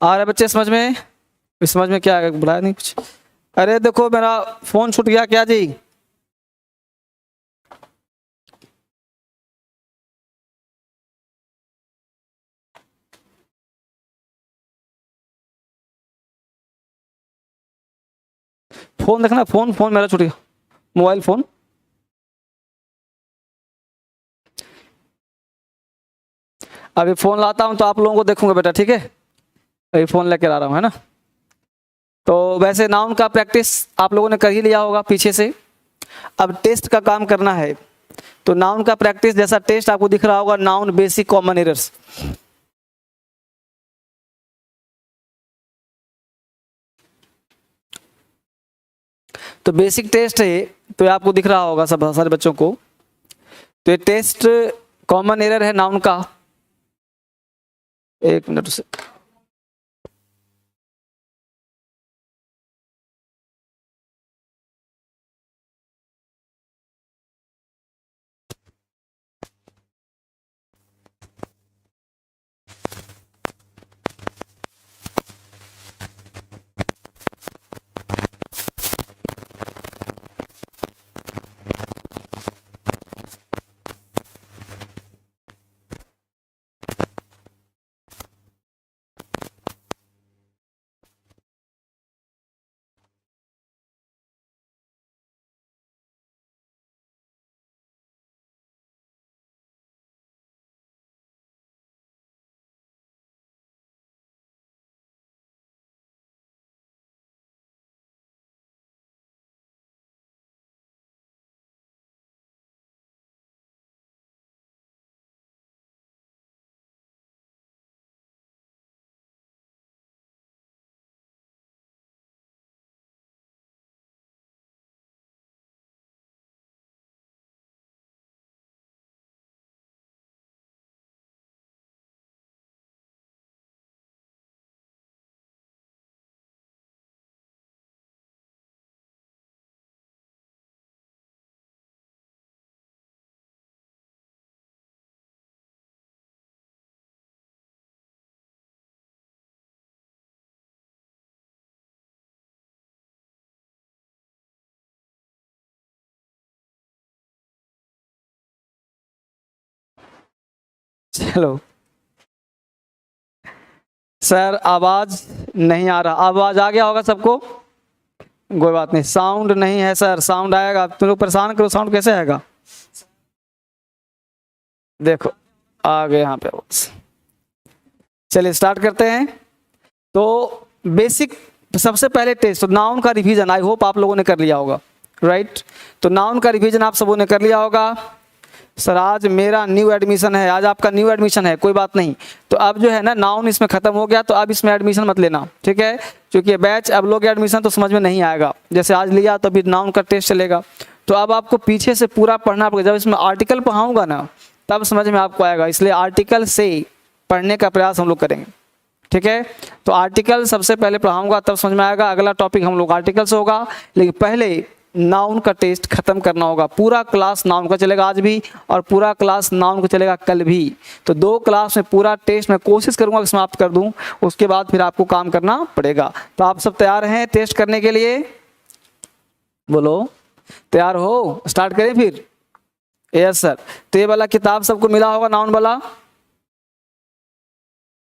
आ रहा है बच्चे समझ में? समझ में क्या है, बुलाया नहीं कुछ? अरे देखो मेरा फोन छूट गया क्या जी? फोन देखना, फोन फोन मेरा छूट गया, मोबाइल फोन। अभी फोन लाता हूं तो आप लोगों को देखूंगा बेटा, ठीक है? अभी फोन लेकर आ रहा हूं, है ना? तो वैसे नाउन का प्रैक्टिस आप लोगों ने कर ही लिया होगा पीछे से। अब टेस्ट का काम करना है। तो नाउन का प्रैक्टिस जैसा टेस्ट आपको दिख रहा होगा, नाउन बेसिक कॉमन एरर्स। तो बेसिक टेस्ट है, तो आपको दिख रहा होगा सब सारे बच्चों को। तो ये टेस्ट कॉमन एरर है नाउन का। एक मिनट से, चलो सर आवाज नहीं आ रहा, आवाज आ गया होगा सबको? कोई बात नहीं, साउंड नहीं है सर, साउंड आएगा। तुम लोग परेशान करो, साउंड कैसे आएगा? देखो आ गए यहाँ पे आवाज। चलिए स्टार्ट करते हैं। तो बेसिक सबसे पहले टेस्ट, तो नाउन का रिवीजन आई होप आप लोगों ने कर लिया होगा, राइट? तो नाउन का रिवीजन आप सबों ने कर लिया होगा। सर आज मेरा न्यू एडमिशन है, आज आपका न्यू एडमिशन है, कोई बात नहीं। तो अब जो है ना नाउन इसमें खत्म हो गया, तो अब इसमें एडमिशन मत लेना, ठीक है? क्योंकि बैच अब लोग एडमिशन तो समझ में नहीं आएगा, जैसे आज लिया तो अभी नाउन का टेस्ट चलेगा। तो अब आपको पीछे से पूरा पढ़ना पड़ेगा। जब इसमें आर्टिकल पढ़ाऊंगा ना तब समझ में आपको आएगा, इसलिए आर्टिकल से पढ़ने का प्रयास हम लोग करेंगे, ठीक है? तो आर्टिकल सबसे पहले पढ़ाऊंगा तब समझ में आएगा। अगला टॉपिक हम लोग आर्टिकल से होगा, लेकिन पहले नाउन का टेस्ट खत्म करना होगा। पूरा क्लास नाउन का चलेगा आज भी, और पूरा क्लास नाउन का चलेगा कल भी। तो 2 क्लास में पूरा टेस्ट मैं कोशिश करूंगा कि समाप्त कर दूं, उसके बाद फिर आपको काम करना पड़ेगा। तो आप सब तैयार हैं टेस्ट करने के लिए? बोलो तैयार हो? स्टार्ट करें फिर? Yes sir. तो ये वाला किताब सबको मिला होगा, नाउन वाला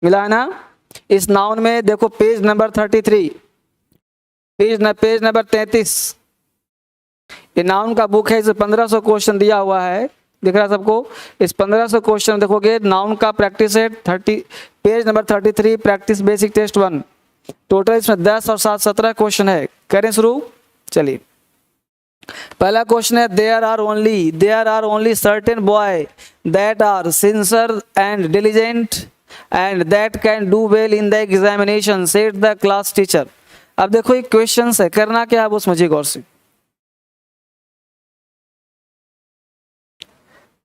मिला है ना? इस नाउन में देखो पेज नंबर 33, पेज नंबर 33, ये नाउन का बुक है। इसे 1500 क्वेश्चन दिया हुआ है, दिख रहा है सबको? इस 1500 क्वेश्चन देखोगे, नाउन का प्रैक्टिस है 30, page number 33, practice basic test 1। Total इसमें 10 और 7 17 क्वेश्चन है। करें शुरू? चलिए पहला क्वेश्चन है, there are only certain boy that are sincere and diligent and that can do well in the examination said the class teacher. अब देखो ये क्वेश्चन है, करना क्या है वो समझिए गौर से।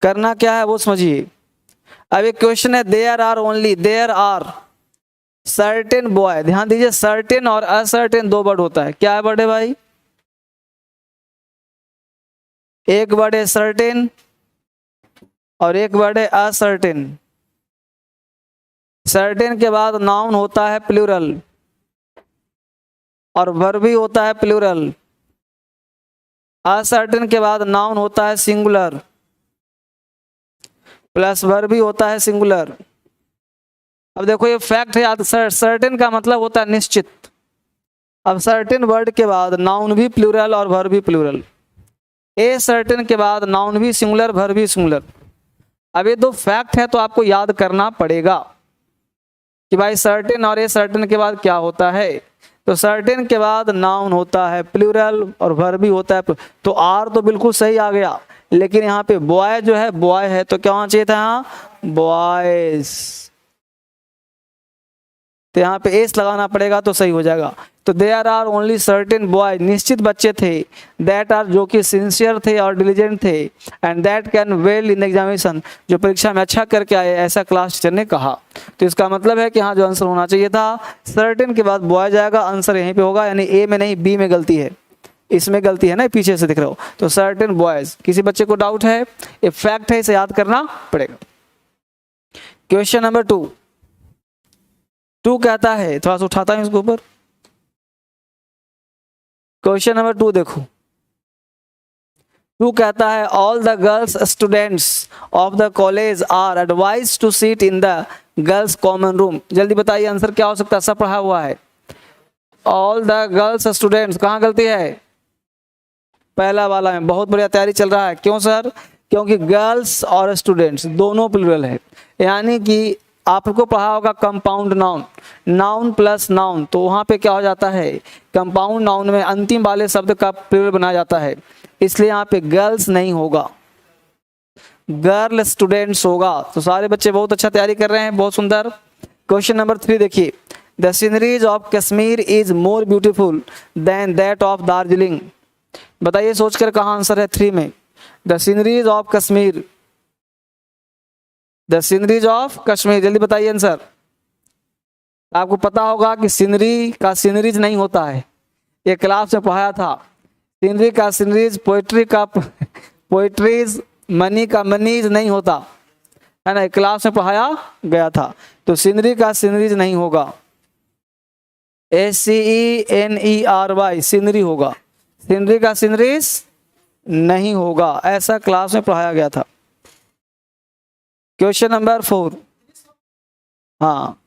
करना क्या है वो समझिए। अब एक क्वेश्चन है, देयर आर सर्टेन बॉय। ध्यान दीजिए, सर्टेन और असर्टेन 2 वर्ड होता है। क्या है वर्ड है भाई? एक वर्ड है सर्टेन और एक वर्ड है असर्टेन। सर्टेन के बाद नाउन होता है प्लूरल और वर्ब भी होता है प्लूरल। असर्टेन के बाद नाउन होता है सिंगुलर प्लस वर्ब भी होता है सिंगुलर। अब देखो ये फैक्ट है याद, सर्टेन का मतलब होता है निश्चित। अब सर्टेन वर्ड के बाद नाउन भी प्लूरल और वर्ब भी प्लूरल। ए सर्टेन के बाद नाउन भी सिंगुलर वर्ब भी सिंगुलर। अब ये दो फैक्ट है तो आपको याद करना पड़ेगा कि भाई सर्टेन और ए सर्टेन के बाद क्या होता है। तो सर्टेन के बाद नाउन होता है प्लूरल और वर्ब भी होता है। तो आर तो बिल्कुल सही आ गया, लेकिन यहाँ पे बॉय जो है बॉय है तो क्या होना चाहिए था, यहाँ बॉयज। तो यहाँ पे एस लगाना पड़ेगा तो सही हो जाएगा। तो there are only certain boy, निश्चित बच्चे थे, दैट आर जो कि सिंसियर थे और डिलीजेंट थे, and that can well in examination, जो परीक्षा में अच्छा करके आए, ऐसा क्लास टीचर ने कहा। तो इसका मतलब है कि यहाँ जो आंसर होना चाहिए था सर्टेन के बाद बॉय जाएगा, आंसर यहीं पे होगा, यानी ए में नहीं बी में गलती है, इसमें गलती है ना, पीछे से दिख रहा हो। तो सर्टेन बॉयज, किसी बच्चे को डाउट है, ये फैक्ट है, इसे याद करना पड़ेगा। क्वेश्चन नंबर 2 कहता है, थोड़ा सा उठाता हूं इसके ऊपर। क्वेश्चन नंबर 2 देखो, 2 कहता है all the girls students of the college are advise to sit in the girls common room. जल्दी बताइए आंसर क्या हो सकता है, सब पढ़ा हुआ है। ऑल द गर्ल्स स्टूडेंट्स, कहाँ गलती है, पहला वाला में। बहुत बढ़िया तैयारी चल रहा है। क्यों सर, क्योंकि गर्ल्स और स्टूडेंट्स दोनों प्लूरल है, यानी कि आपको पढ़ा होगा compound noun, noun plus noun, तो वहां पे क्या हो जाता है, कंपाउंड नाउन में अंतिम वाले शब्द का प्लूरल बनाया जाता है, इसलिए यहाँ पे गर्ल्स नहीं होगा, गर्ल स्टूडेंट्स होगा। तो सारे बच्चे बहुत अच्छा तैयारी कर रहे हैं, बहुत सुंदर। क्वेश्चन नंबर 3 देखिए, the sceneries of Kashmir is more beautiful then that of Darjeeling. बताइए सोचकर कहाँ आंसर है 3 में। The sceneries of Kashmir, the sceneries of Kashmir, जल्दी बताइए आंसर। आपको पता होगा कि सीनरी का सीनरीज नहीं होता है, ये क्लास में पढ़ाया था। सीनरी का सीनरीज, पोइट्री का पोइट्रीज, मनी का मनीज नहीं होता है ना, क्लास में पढ़ाया गया था। तो सीनरी का सीनरीज नहीं होगा, SCENERY सीनरी होगा, सीनरी का सीनरीज नहीं होगा, ऐसा क्लास में पढ़ाया गया था। क्वेश्चन नंबर 4, हाँ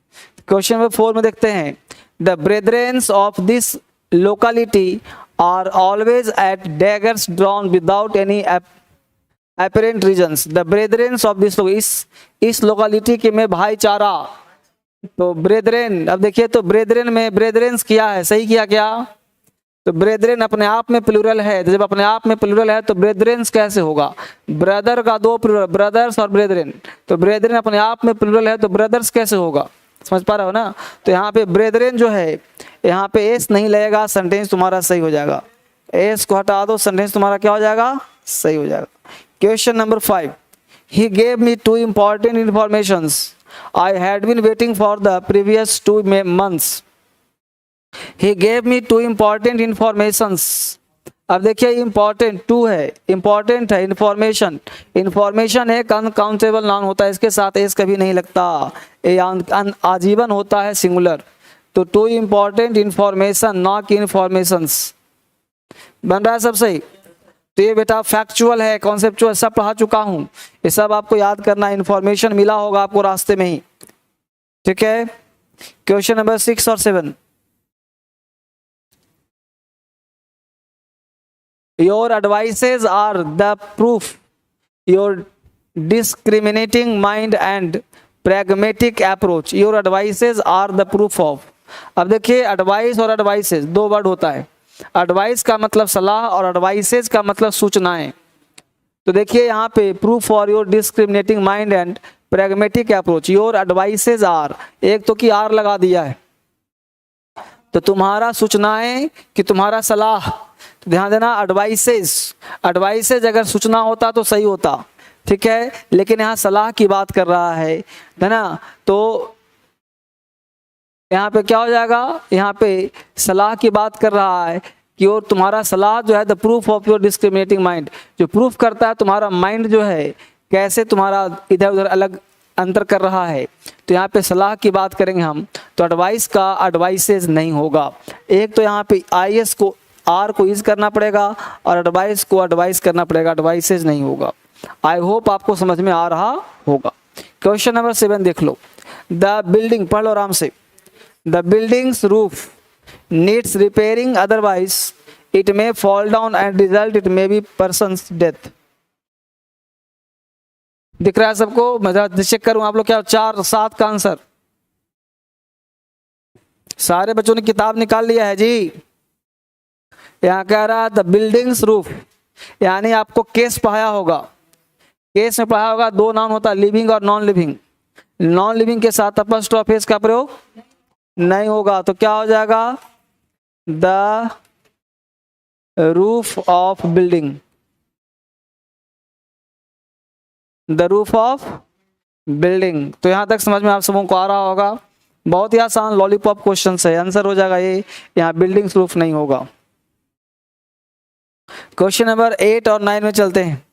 क्वेश्चन नंबर 4 में देखते हैं, the brethrens of this locality are always at daggers drawn without any apparent reasons. The brethrens of this, इस लोकेलिटी के में भाईचारा, तो ब्रेदरेन, अब देखिए तो ब्रेदरेन में ब्रेदरेंस किया है, सही किया क्या, तो ब्रेदरेन अपने आप में प्लूरल है, तो जब अपने आप में प्लूरल है तो ब्रेदरेंस कैसे होगा, ब्रदर का 2 प्लूरल, ब्रदर्स और ब्रेदरेन, तो ब्रेदरेन अपने आप में प्लूरल है तो ब्रदर्स कैसे होगा, समझ पा रहे हो ना। तो यहाँ पे ब्रेदरेन जो है, यहाँ पे एस नहीं लगेगा, सेंटेंस तुम्हारा सही हो जाएगा, एस को हटा दो, सेंटेंस तुम्हारा क्या हो जाएगा, सही हो जाएगा। Question number 5, he gave me 2 important informations I had been waiting for the previous 2 months. He gave me 2 important informations. अब देखिए इंपॉर्टेंट 2 है, इंपॉर्टेंट है, इंफॉर्मेशन, इंफॉर्मेशन एक अनकाउंटेबल नाउन होता है, इसके साथ एस कभी नहीं लगता, ये आजीवन होता है सिंगुलर। तो 2 इंपॉर्टेंट इंफॉर्मेशन, ना कि इंफॉर्मेशंस, बन रहा है सब सही। तो ये बेटा फैक्चुअल है, कॉन्सेप्चुअल सब पढ़ा चुका हूं, ये सब आपको याद करना, इंफॉर्मेशन मिला होगा आपको रास्ते में ही, ठीक है। क्वेश्चन नंबर 6 और 7, your advices are the proof your discriminating mind and pragmatic approach. Your advices are the proof of, अब देखिए एडवाइस और एडवाइसेज 2 वर्ड होता है, एडवाइस का मतलब सलाह और एडवाइसेज का मतलब सूचनाएं। तो देखिए यहाँ पे proof for your discriminating mind and pragmatic approach, your advices are, एक तो कि आर लगा दिया है, तो तुम्हारा सूचनाएं कि तुम्हारा सलाह, तो ध्यान देना एडवाइसेज, एडवाइसेज अगर सूचना होता तो सही होता, ठीक है, लेकिन यहाँ सलाह की बात कर रहा है ना, तो यहाँ पे क्या हो जाएगा, यहाँ पे सलाह की बात कर रहा है कि और तुम्हारा सलाह जो है the proof of your discriminating mind, जो प्रूफ करता है तुम्हारा माइंड जो है कैसे तुम्हारा इधर उधर अलग अंतर कर रहा है। तो यहाँ पे सलाह की बात करेंगे हम, तो एडवाइस का एडवाइसेज नहीं होगा। एक तो यहाँ पे IS को R को यूज करना पड़ेगा और एडवाइस को एडवाइस करना पड़ेगा, एडवाइसेज नहीं होगा। आई होप आपको समझ में आ रहा होगा। क्वेश्चन नंबर 7 देख लो। द बिल्डिंग, पढ़ लो आराम से। The buildings roof needs repairing, otherwise it may fall down and result it may be persons death. दिख रहा है सबको? मैं जरा चेक करूं आप लोग क्या 4-7 का आंसर। सारे बच्चों ने किताब निकाल लिया है जी। यहाँ कह रहा है द बिल्डिंग्स रूफ, यानी आपको केस पढ़ाया होगा। केस में पढ़ाया होगा, 2 नाउन होता है, लिविंग और नॉन लिविंग। नॉन लिविंग के साथ अपॉस्ट्रोफी का प्रयोग नहीं होगा, तो क्या हो जाएगा? The roof of building, the roof of building. तो यहां तक समझ में आप सबों को आ रहा होगा। बहुत ही आसान लॉलीपॉप क्वेश्चन है, आंसर हो जाएगा ये। यहाँ बिल्डिंग्स रूफ नहीं होगा। क्वेश्चन नंबर 8 और 9 में चलते हैं।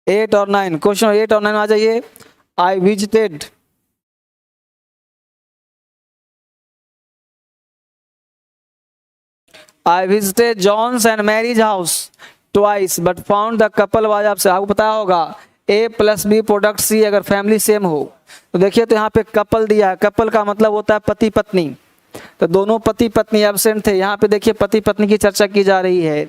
8 और 9, क्वेश्चन 8 और 9 आ जाइए। I visited, I visited John's and Mary's house twice but found the couple was absent। आपको पता होगा A + B प्रोडक्ट C अगर फैमिली सेम हो तो देखिए, तो यहाँ पे कपल दिया है। कपल का मतलब होता है पति पत्नी, तो दोनों पति पत्नी एब्सेंट थे। यहाँ पे देखिए पति पत्नी की चर्चा की जा रही है,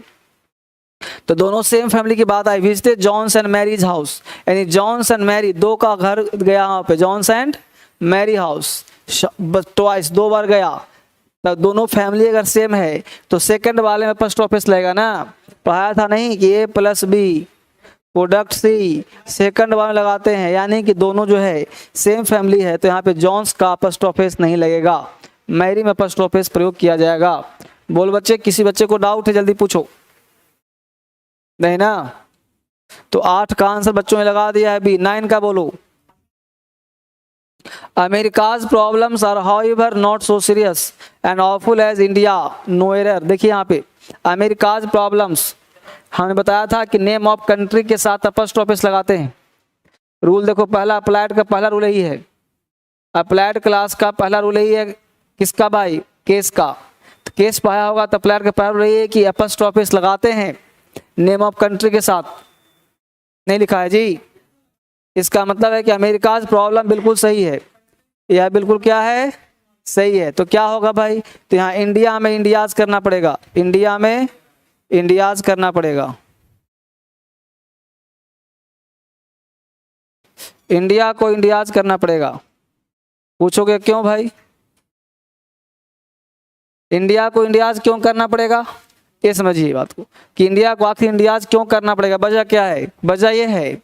तो दोनों सेम फैमिली की बात आई। Visited John's and Mary's house, यानी जॉन्स एंड मैरी, 2 का घर गया वहाँ पे, John's and Mary house twice, 2 बार गया। तो दोनों फैमिली अगर सेम है तो सेकंड वाले में फर्स्ट ऑफिस लगेगा ना। पढ़ाया था नहीं कि A + B product C, second वाले लगाते हैं, यानी कि दोनों जो है सेम फैमिली है। तो यहाँ पे जॉन्स का फर्स्ट ऑफिस नहीं लगेगा, मैरी में फर्स्ट ऑफिस प्रयोग किया जाएगा। बोल बच्चे, किसी बच्चे को डाउट है जल्दी पूछो। नहीं ना? तो 8 का आंसर बच्चों ने लगा दिया है B। 9 का बोलो। America's problems are however not so serious and awful as India, no error। देखिए यहाँ पे America's problems, हमने बताया था कि नेम ऑफ कंट्री के साथ अपॉस्ट्रोफी लगाते हैं। रूल देखो, पहला अप्लाइड का पहला रूल यही है, अप्लाइड क्लास का पहला रूल यही है। किसका भाई? केस का। तो केस पाया होगा तो अप्लाइड का पहला रूल यही है कि अपॉस्ट्रोफी लगाते हैं नेम ऑफ कंट्री के साथ। नहीं लिखा है जी। इसका मतलब है कि अमेरिका प्रॉब्लम बिल्कुल सही है, यह बिल्कुल क्या है? सही है। तो क्या होगा भाई? तो यहाँ इंडिया में इंडियाज करना पड़ेगा, इंडिया में इंडियाज करना पड़ेगा। इंडिया को इंडियाज करना पड़ेगा। पूछोगे क्यों भाई? इंडिया को इंडियाज क्यों करना पड़ेगा? ये समझिए बात को कि इंडिया को आखिर इंडियाज क्यों करना पड़ेगा। वजह क्या है? वजह ये है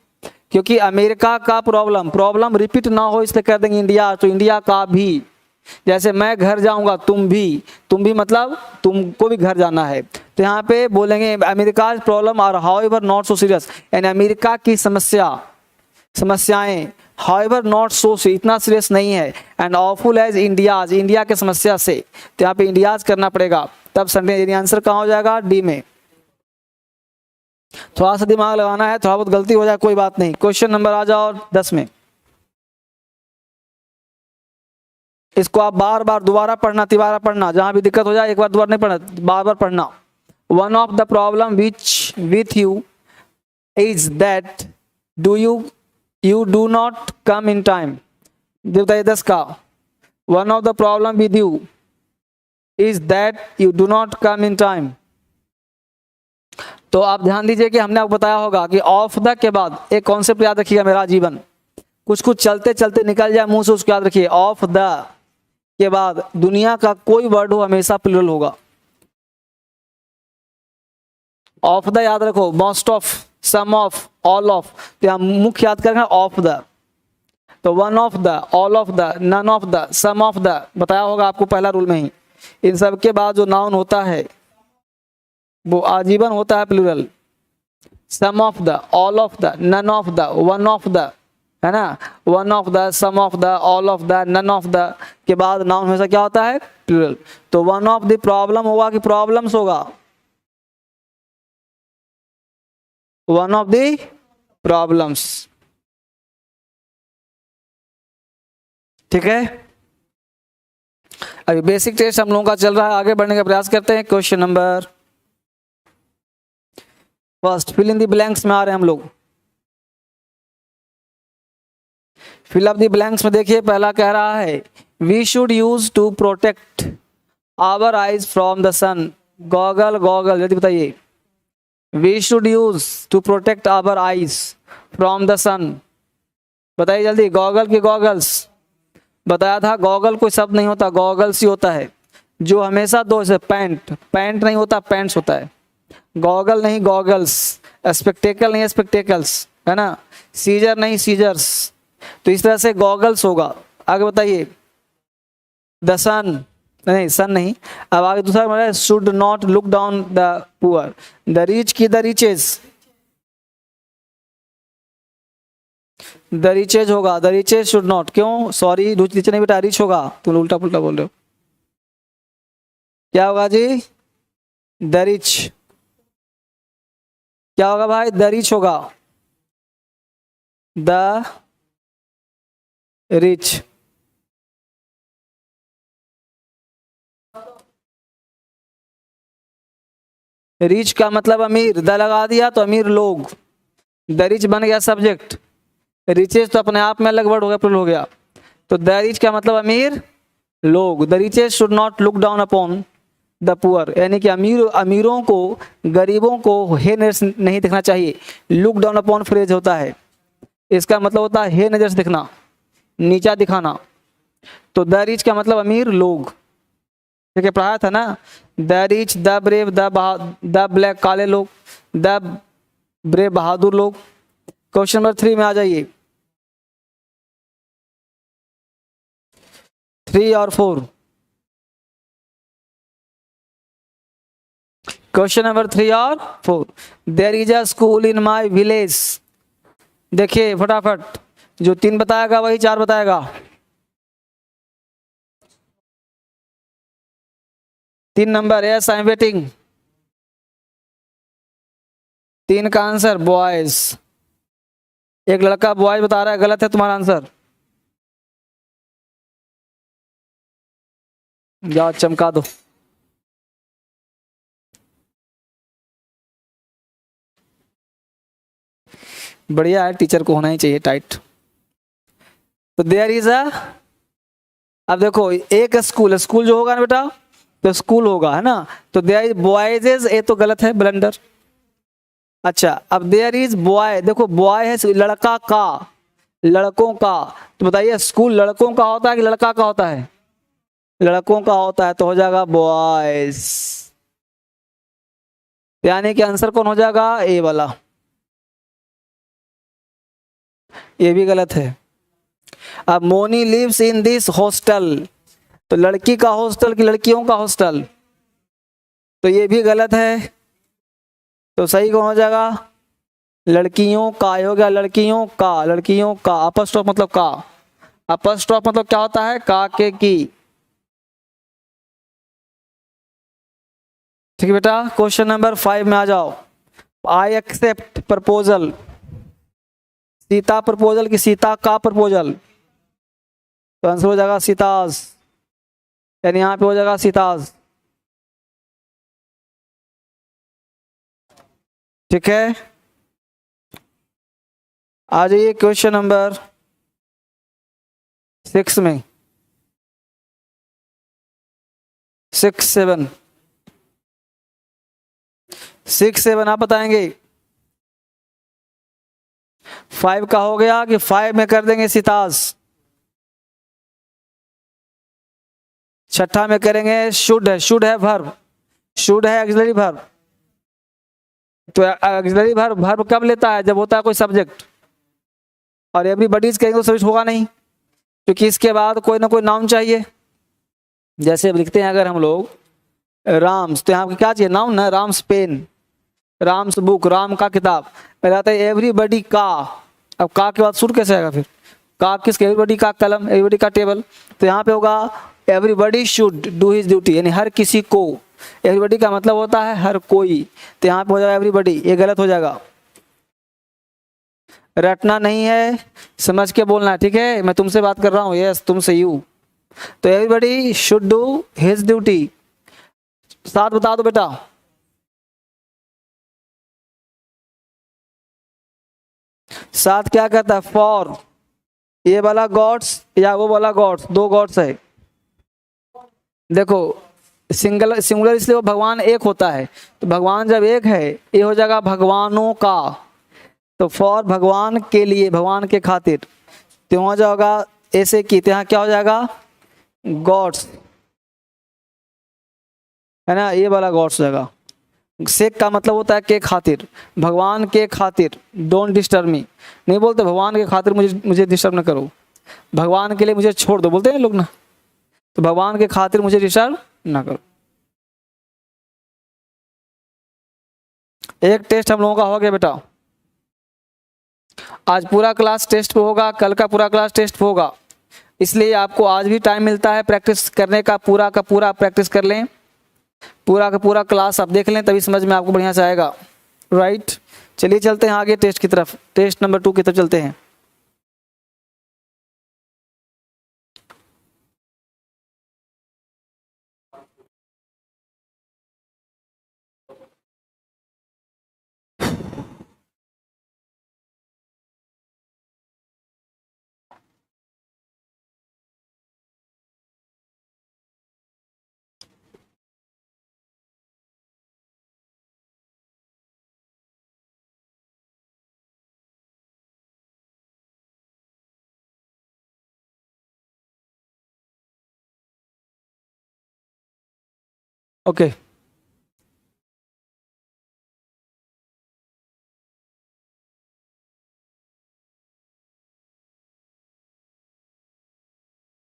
क्योंकि अमेरिका का प्रॉब्लम रिपीट ना हो, इसलिए कर देंगे इंडिया। तो इंडिया का भी, जैसे मैं घर जाऊंगा, तुम भी मतलब तुमको भी घर जाना है। तो यहाँ पे बोलेंगे America problem are however not so serious, यानी अमेरिका की समस्याएं हाउएवर नॉट सो, इतना सीरियस नहीं है। And awful as India's, India के समस्या से, तो यहाँ पे इंडियाज करना पड़ेगा। तब संडे आंसर कहाँ हो जाएगा? डी में। थोड़ा सा दिमाग लगाना है, थोड़ा बहुत गलती हो जाए कोई बात नहीं। क्वेश्चन नंबर आ जाओ 10 में। इसको आप बार बार दोबारा पढ़ना, तिबारा पढ़ना, जहां भी दिक्कत हो जाए एक बार दोबारा नहीं पढ़ना, बार बार पढ़ना। One of the problem which with you is that you do not come in time। बताइए 10 का। One of the problem with you is that you do not come in time. तो आप ध्यान दीजिए कि हमने आपको बताया होगा कि ऑफ द के बाद एक कॉन्सेप्ट याद रखिएगा, मेरा जीवन कुछ चलते चलते निकल जाए मुंह से, उसको याद रखिए। ऑफ द के बाद दुनिया का कोई वर्ड हो हमेशा प्लूरल होगा। ऑफ द याद रखो, most of, some of, all of. तो यहाँ मुख्य याद करेंगे ऑफ द। तो one of the, all of the, none of the, some of the बताया होगा आपको पहला रूल में ही। इन सब के बाद जो नाउन होता है वो आजीवन होता है plural. Some of the, all of the, none of the, one of the, है ना। One of the, some of the, all of the, none of the के बाद नाउन हमेशा क्या होता है? प्लूरल। तो वन ऑफ द प्रॉब्लम होगा कि प्रॉब्लम्स होगा? One of the problems. ठीक है, अभी बेसिक टेस्ट हम लोगों का चल रहा है, आगे बढ़ने का प्रयास करते हैं। Question number first, fill in the blanks में आ रहे हैं हम लोग। फिल अप द ब्लैंक्स में देखिए, पहला कह रहा है we should use to protect our eyes from the sun. Goggle, goggle जल्दी बताइए। We should use to protect our eyes from the sun, बताइए जल्दी। गॉगल की गॉगल्स, बताया था गॉगल कोई शब्द नहीं होता, गॉगल्स ही होता है, जो हमेशा दो से पैंट, पैंट नहीं होता पैंट्स होता है, गॉगल नहीं गॉगल्स, स्पेक्टेकल नहीं स्पेक्टेकल्स, है ना, सीजर नहीं सीजर्स, तो इस तरह से गॉगल्स होगा। आगे बताइए, द सन, नहीं सन नहीं, अब आगे दूसरा बोला should not look down the poor, the rich की द रिचेस, द रिचेज होगा, द रिचेज शुड नॉट, क्यों, सॉरी रिच नहीं बेटा, रिच होगा, तुम उल्टा पुल्टा बोल रहे हो, क्या होगा जी, द रिच, क्या होगा भाई, द रिच होगा, द रिच। रिच का मतलब अमीर, द लगा दिया तो अमीर लोग, द रिच बन गया सब्जेक्ट, रिचेज तो अपने आप में अलग वर्ड हो गया, प्लूरल हो गया, तो द रिच का मतलब अमीर लोग, the riches should not look down upon the poor, यानी कि अमीरों को गरीबों को हे नजर से नहीं देखना चाहिए। लुक डाउन अपॉन फ्रेज होता है, इसका मतलब होता है हे नजर से देखना, नीचा दिखाना, तो द रिच का मतलब अमीर लोग। ठीक है, पढ़ाया था ना, the rich, the brave, the black काले लोग, द ब्रेव बहादुर लोग। क्वेश्चन नंबर 3 में आ जाइए, 3 और 4। क्वेश्चन नंबर 3 और 4, there is a school in my village. देखिए फटाफट, जो 3 बताएगा वही 4 बताएगा। 3 number, yes I am waiting. 3 का आंसर बॉयज, एक लड़का बॉयज बता रहा है, गलत है तुम्हारा आंसर, जाओ चमका दो। बढ़िया है, टीचर को होना ही चाहिए टाइट। तो देयर इज अ, अब देखो एक स्कूल, स्कूल जो होगा ना बेटा तो स्कूल होगा, है ना, तो देयर इज बॉयज, ये तो गलत है, ब्लंडर। अच्छा, अब देयर इज बॉय, देखो बॉय है लड़का का, लड़कों का, तो बताइए स्कूल लड़कों का होता है कि लड़का का होता है, लड़कों का होता है, तो हो जाएगा बॉयज, यानी कि आंसर कौन हो जाएगा, ए वाला, ये भी गलत है। अब Moni lives in this hostel, तो लड़की का हॉस्टल की लड़कियों का हॉस्टल, तो ये भी गलत है, तो सही कौन हो जाएगा, लड़कियों का हो गया, लड़कियों का, लड़कियों का, अपस्ट्रॉफ मतलब का, अपस्ट्रॉफ मतलब क्या होता है, का के की। ठीक है बेटा, क्वेश्चन नंबर 5 में आ जाओ। I accept proposal, Sita proposal की सीता का प्रपोजल, तो आंसर हो जाएगा सीताज, यानी यहां पे हो जाएगा सीताज। ठीक है, आ जाइए क्वेश्चन नंबर 6 में, 6, 7, 6, 7 आप बताएंगे। 5 का हो गया कि 5 में कर देंगे सीताज, 6 में करेंगे शुड है, शुड है वर्ब, शुड है ऑक्सिलरी वर्ब, तो ऑक्सिलरी वर्ब कब लेता है, जब होता है कोई सब्जेक्ट, और एवरीबॉडीज कहेंगे तो सब्जेक्ट होगा नहीं, क्योंकि इसके बाद कोई ना कोई नाउन चाहिए। जैसे लिखते हैं अगर हम लोग राम्स, तो यहाँ पे क्या चाहिए, नाउन ना, राम्स पेन, राम्स बुक, राम का किताब, पहले आता है एवरीबॉडी का, अब का के बाद शुड कैसे आएगा फिर, का किसके, एवरीबॉडी का कलम, एवरीबॉडी का टेबल, तो यहाँ पे होगा everybody should do his duty, यानी हर किसी को, एवरीबॉडी का मतलब होता है हर कोई, तो यहाँ पे हो जाएगा एवरीबॉडी, ये गलत हो जाएगा। रटना नहीं है, समझ के बोलना है, ठीक है। मैं तुमसे बात कर रहा हूँ, यस तुमसे यू। तो everybody should do his duty. साथ बता दो बेटा। साथ क्या कहता है? फॉर। ये वाला गॉड्स या वो वाला गॉड्स, दो गॉड्स है। देखो सिंगुलर इसलिए वो भगवान एक होता है, तो भगवान जब एक है ये हो जाएगा भगवानों का। तो फॉर भगवान के लिए, भगवान के खातिर, तो वहाँ जाएगा ऐसे की, तो यहाँ क्या हो जाएगा? गॉड्स, है ना, ये वाला गॉड्स हो जाएगा। सेक का मतलब होता है के खातिर, भगवान के खातिर। डोंट डिस्टर्ब मी नहीं बोलते, भगवान के खातिर मुझे डिस्टर्ब ना करो, भगवान के लिए मुझे छोड़ दो, बोलते हैं लोग ना। तो भगवान के खातिर मुझे डिस्टर्ब ना करो। एक टेस्ट हम लोगों का हो गया बेटा। आज पूरा क्लास टेस्ट पे होगा, कल का पूरा क्लास टेस्ट पे होगा, इसलिए आपको आज भी टाइम मिलता है प्रैक्टिस करने का। पूरा का पूरा प्रैक्टिस कर लें, पूरा का पूरा क्लास आप देख लें, तभी समझ में आपको बढ़िया से आएगा, राइट। चलिए चलते हैं आगे टेस्ट की तरफ, टेस्ट नंबर 2 की तरफ चलते हैं। ओके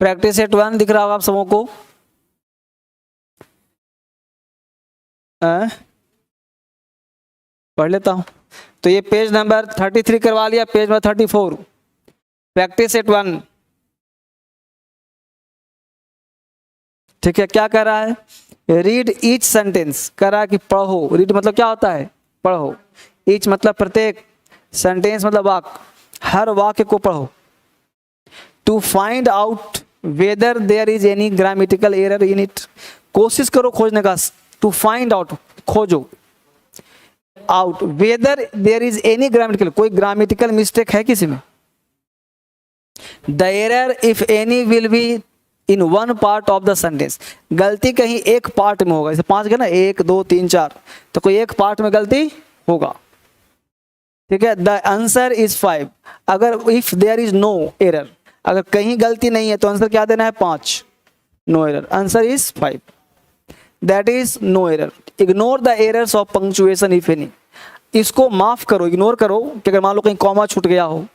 प्रैक्टिस सेट 1 दिख रहा होगा आप सबों को। पढ़ लेता हूँ। तो ये पेज नंबर 33 करवा लिया, पेज नंबर 34 प्रैक्टिस सेट 1। ठीक है, क्या कर रहा है? रीड ईच सेंटेंस, कर रहा है कि पढ़ो। रीड मतलब क्या होता है? पढ़ो। ईच मतलब प्रत्येक, सेंटेंस मतलब वाक्य, हर वाक्य को पढ़ो। To find out whether there is any grammatical error in it, कोशिश करो खोजने का। टू फाइंड आउट, खोजो। Out, whether there is any grammatical, कोई ग्रामेटिकल मिस्टेक है किसी में। The error if any will be in one part of the sentence, गलती कहीं एक पार्ट में होगा। जैसे 5 के ना, 1 2 3 4, तो कोई एक पार्ट में गलती होगा। ठीक है, द आंसर इज 5। अगर if there is no error, अगर कहीं गलती नहीं है तो आंसर क्या देना है? 5। No error, answer is 5। That is no error. Ignore the errors of punctuation if any, इसको माफ करो, इग्नोर करो कि अगर मान लो कहीं कॉमा छूट गया हो,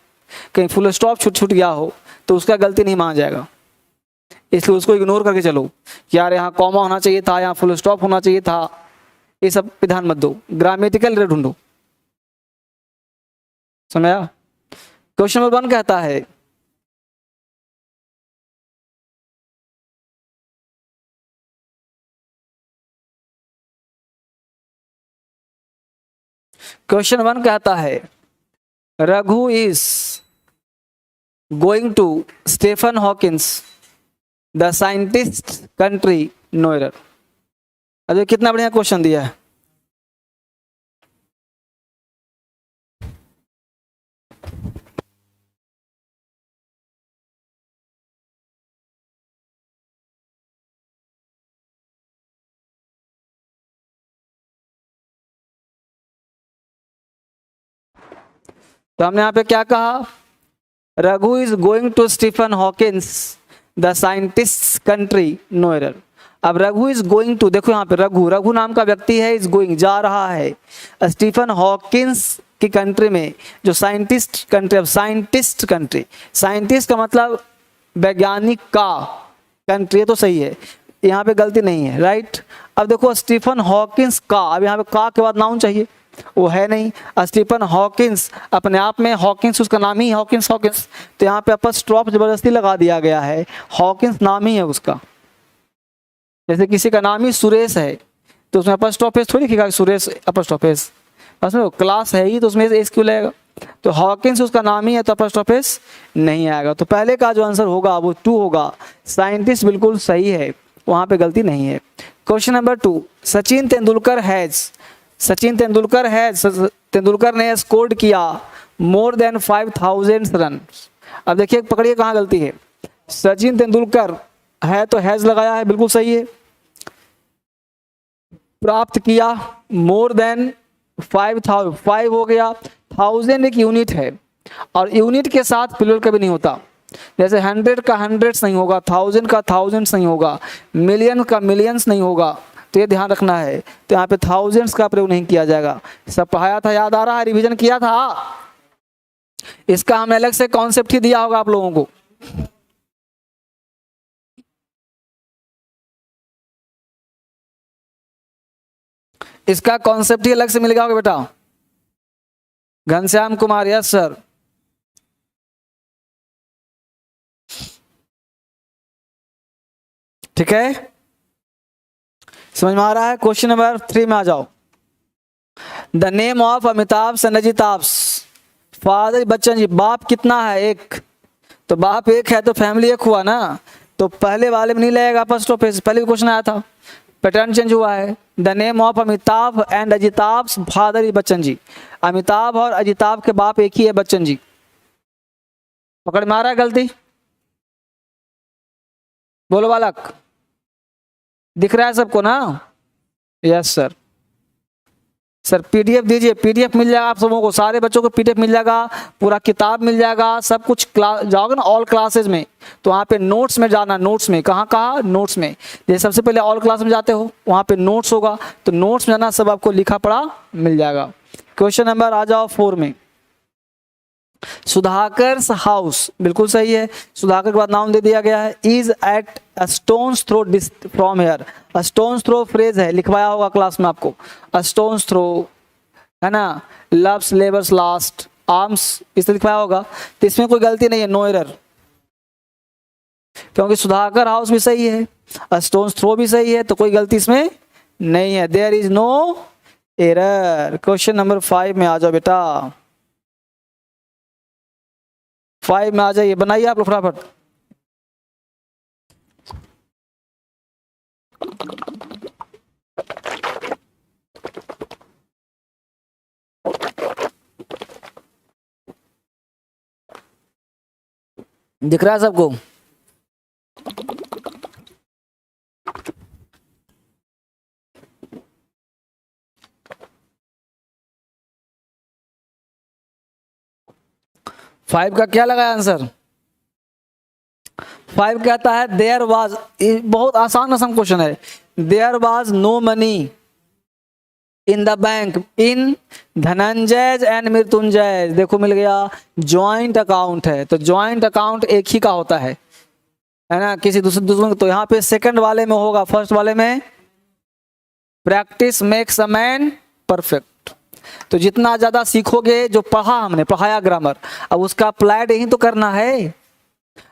कहीं फुल स्टॉप छूट गया हो, तो उसका गलती नहीं माना जाएगा। इसलिए उसको इग्नोर करके चलो कि यार यहाँ कॉमा होना चाहिए था, यहाँ फुल स्टॉप होना चाहिए था, ये सब पे ध्यान मत दो। ग्रामेटिकल एरर ढूंढो। समझा? क्वेश्चन नंबर 1 कहता है, क्वेश्चन 1 कहता है Raghu is going to Stephen Hawkins the scientist country, no error. अरे कितना बढ़िया क्वेश्चन दिया है। तो हमने यहाँ पे क्या कहा? Raghu is going to Stephen Hawkins the scientist country, no error. अब रघु इज गोइंग टू, देखो यहाँ पे रघु, रघु नाम का व्यक्ति है, इज गोइंग जा रहा है स्टीफन हॉकिंस की कंट्री में, जो साइंटिस्ट कंट्री। अब साइंटिस्ट कंट्री, साइंटिस्ट का मतलब वैज्ञानिक का, कंट्री तो सही है, यहाँ पे गलती नहीं है, राइट। अब देखो स्टीफन हॉकिंस का, अब यहाँ पे का के बाद नाउन चाहिए, वो है नहीं। स्टीफन हॉकिंस अपने आप में, हॉकिंस उसका नाम ही हॉकिंस, हॉकिंस, तो यहाँ पे अपस्ट्रॉफ जबरदस्ती लगा दिया गया है, हॉकिंस नाम ही है उसका। जैसे किसी का नाम ही सुरेश है तो उसमें अपस्ट्रॉफ एस थोड़ी लिखेगा सुरेश अपस्ट्रॉफ एस, बस में क्लास है ही तो उसमें एस क्यों लगेगा? तो हॉकिंस उसका नाम ही है, तो अपॉस्ट्रोफ एस नहीं आएगा। तो पहले का जो आंसर होगा वो 2 होगा। साइंटिस्ट बिल्कुल सही है, वहां पे गलती नहीं है। क्वेश्चन नंबर 2, सचिन तेंदुलकर ने स्कोर किया मोर देन 5000 रन। अब देखिए पकड़िए कहाँ गलती है। सचिन तेंदुलकर है तो हैज लगाया है, बिल्कुल सही है। प्राप्त किया मोर देन 5000, 5 हो गया, 1000 एक यूनिट है और यूनिट के साथ प्लूरल कभी नहीं होता। जैसे 100 का हंड्रेड्स नहीं होगा, 1000 का थाउजेंड्स नहीं होगा, मिलियन का मिलियंस नहीं होगा, तो ये ध्यान रखना है। तो यहाँ पे थाउजेंड्स का प्रयोग नहीं किया जाएगा। सब पढ़ाया था, याद आ रहा है, रिवीजन किया था। इसका हमने अलग से कॉन्सेप्ट ही दिया होगा आप लोगों को। इसका कॉन्सेप्ट ही अलग से मिल गया होगा बेटा। Ghanshyam Kumar, yes sir. ठीक है, समझ में आ रहा है। क्वेश्चन नंबर 3 में आ जाओ। द नेम ऑफ अमिताभ संरजिताभ फादर बच्चन जी। बाप कितना है? एक। तो बाप एक है तो फैमिली एक हुआ ना, तो पहले वाले में नहीं लगेगा फर्स्ट ऑफ पेज। पहले भी क्वेश्चन आया था, पैटर्न चेंज हुआ है। The name of Amitabh and Ajitabh father is Bachchan ji. Amitabh और अजिताभ के बाप एक ही है, बच्चन जी। पकड़ में आ रहा है गलती? बोलो बालक, दिख रहा है सबको ना? Yes sir. सर पीडीएफ दीजिए, पीडीएफ मिल जाएगा आप सबों को, सारे बच्चों को पीडीएफ मिल जाएगा, पूरा किताब मिल जाएगा, सब कुछ। क्लास जाओगे ना ऑल क्लासेज में, तो वहाँ पे नोट्स में जाना। नोट्स में कहाँ नोट्स में। जैसे सबसे पहले ऑल क्लास में जाते हो, वहाँ पे नोट्स होगा, तो नोट्स में जाना, सब आपको लिखा पढ़ा मिल जाएगा। क्वेश्चन नंबर आ जाओ 4 में। सुधाकर हाउस, बिल्कुल सही है। सुधाकर के बाद नाम दे दिया गया है। Is at a stone's throw from here. A stone's throw phrase है, लिखवाया होगा क्लास में आपको। अ स्टोन्स थ्रो है ना, लव्स लेबर्स लास्ट आर्म्स, इस तरह लिखवाया होगा। तो इसमें कोई गलती नहीं है, नो एरर, क्योंकि सुधाकर हाउस भी सही है, अ स्टोन्स थ्रो भी सही है, तो कोई गलती इसमें नहीं है। There is no error. Question number 5 में आ जाओ बेटा। 5 में आ जाइए, बनाइए आप लोग फटाफट। दिख रहा है सबको? फाइव का क्या लगा आंसर? 5 कहता है देयर वाज, बहुत आसान क्वेश्चन है। There was no money in the bank in Dhananjay and Mrityunjay. देखो मिल गया, ज्वाइंट अकाउंट है, तो ज्वाइंट अकाउंट एक ही का होता है ना, किसी दूसरे। तो यहाँ पे सेकंड वाले में होगा, फर्स्ट वाले में practice makes a man perfect. तो जितना ज्यादा सीखोगे, जो पढ़ा हमने पढ़ाया ग्रामर, अब उसका अप्लाइड यही तो करना है।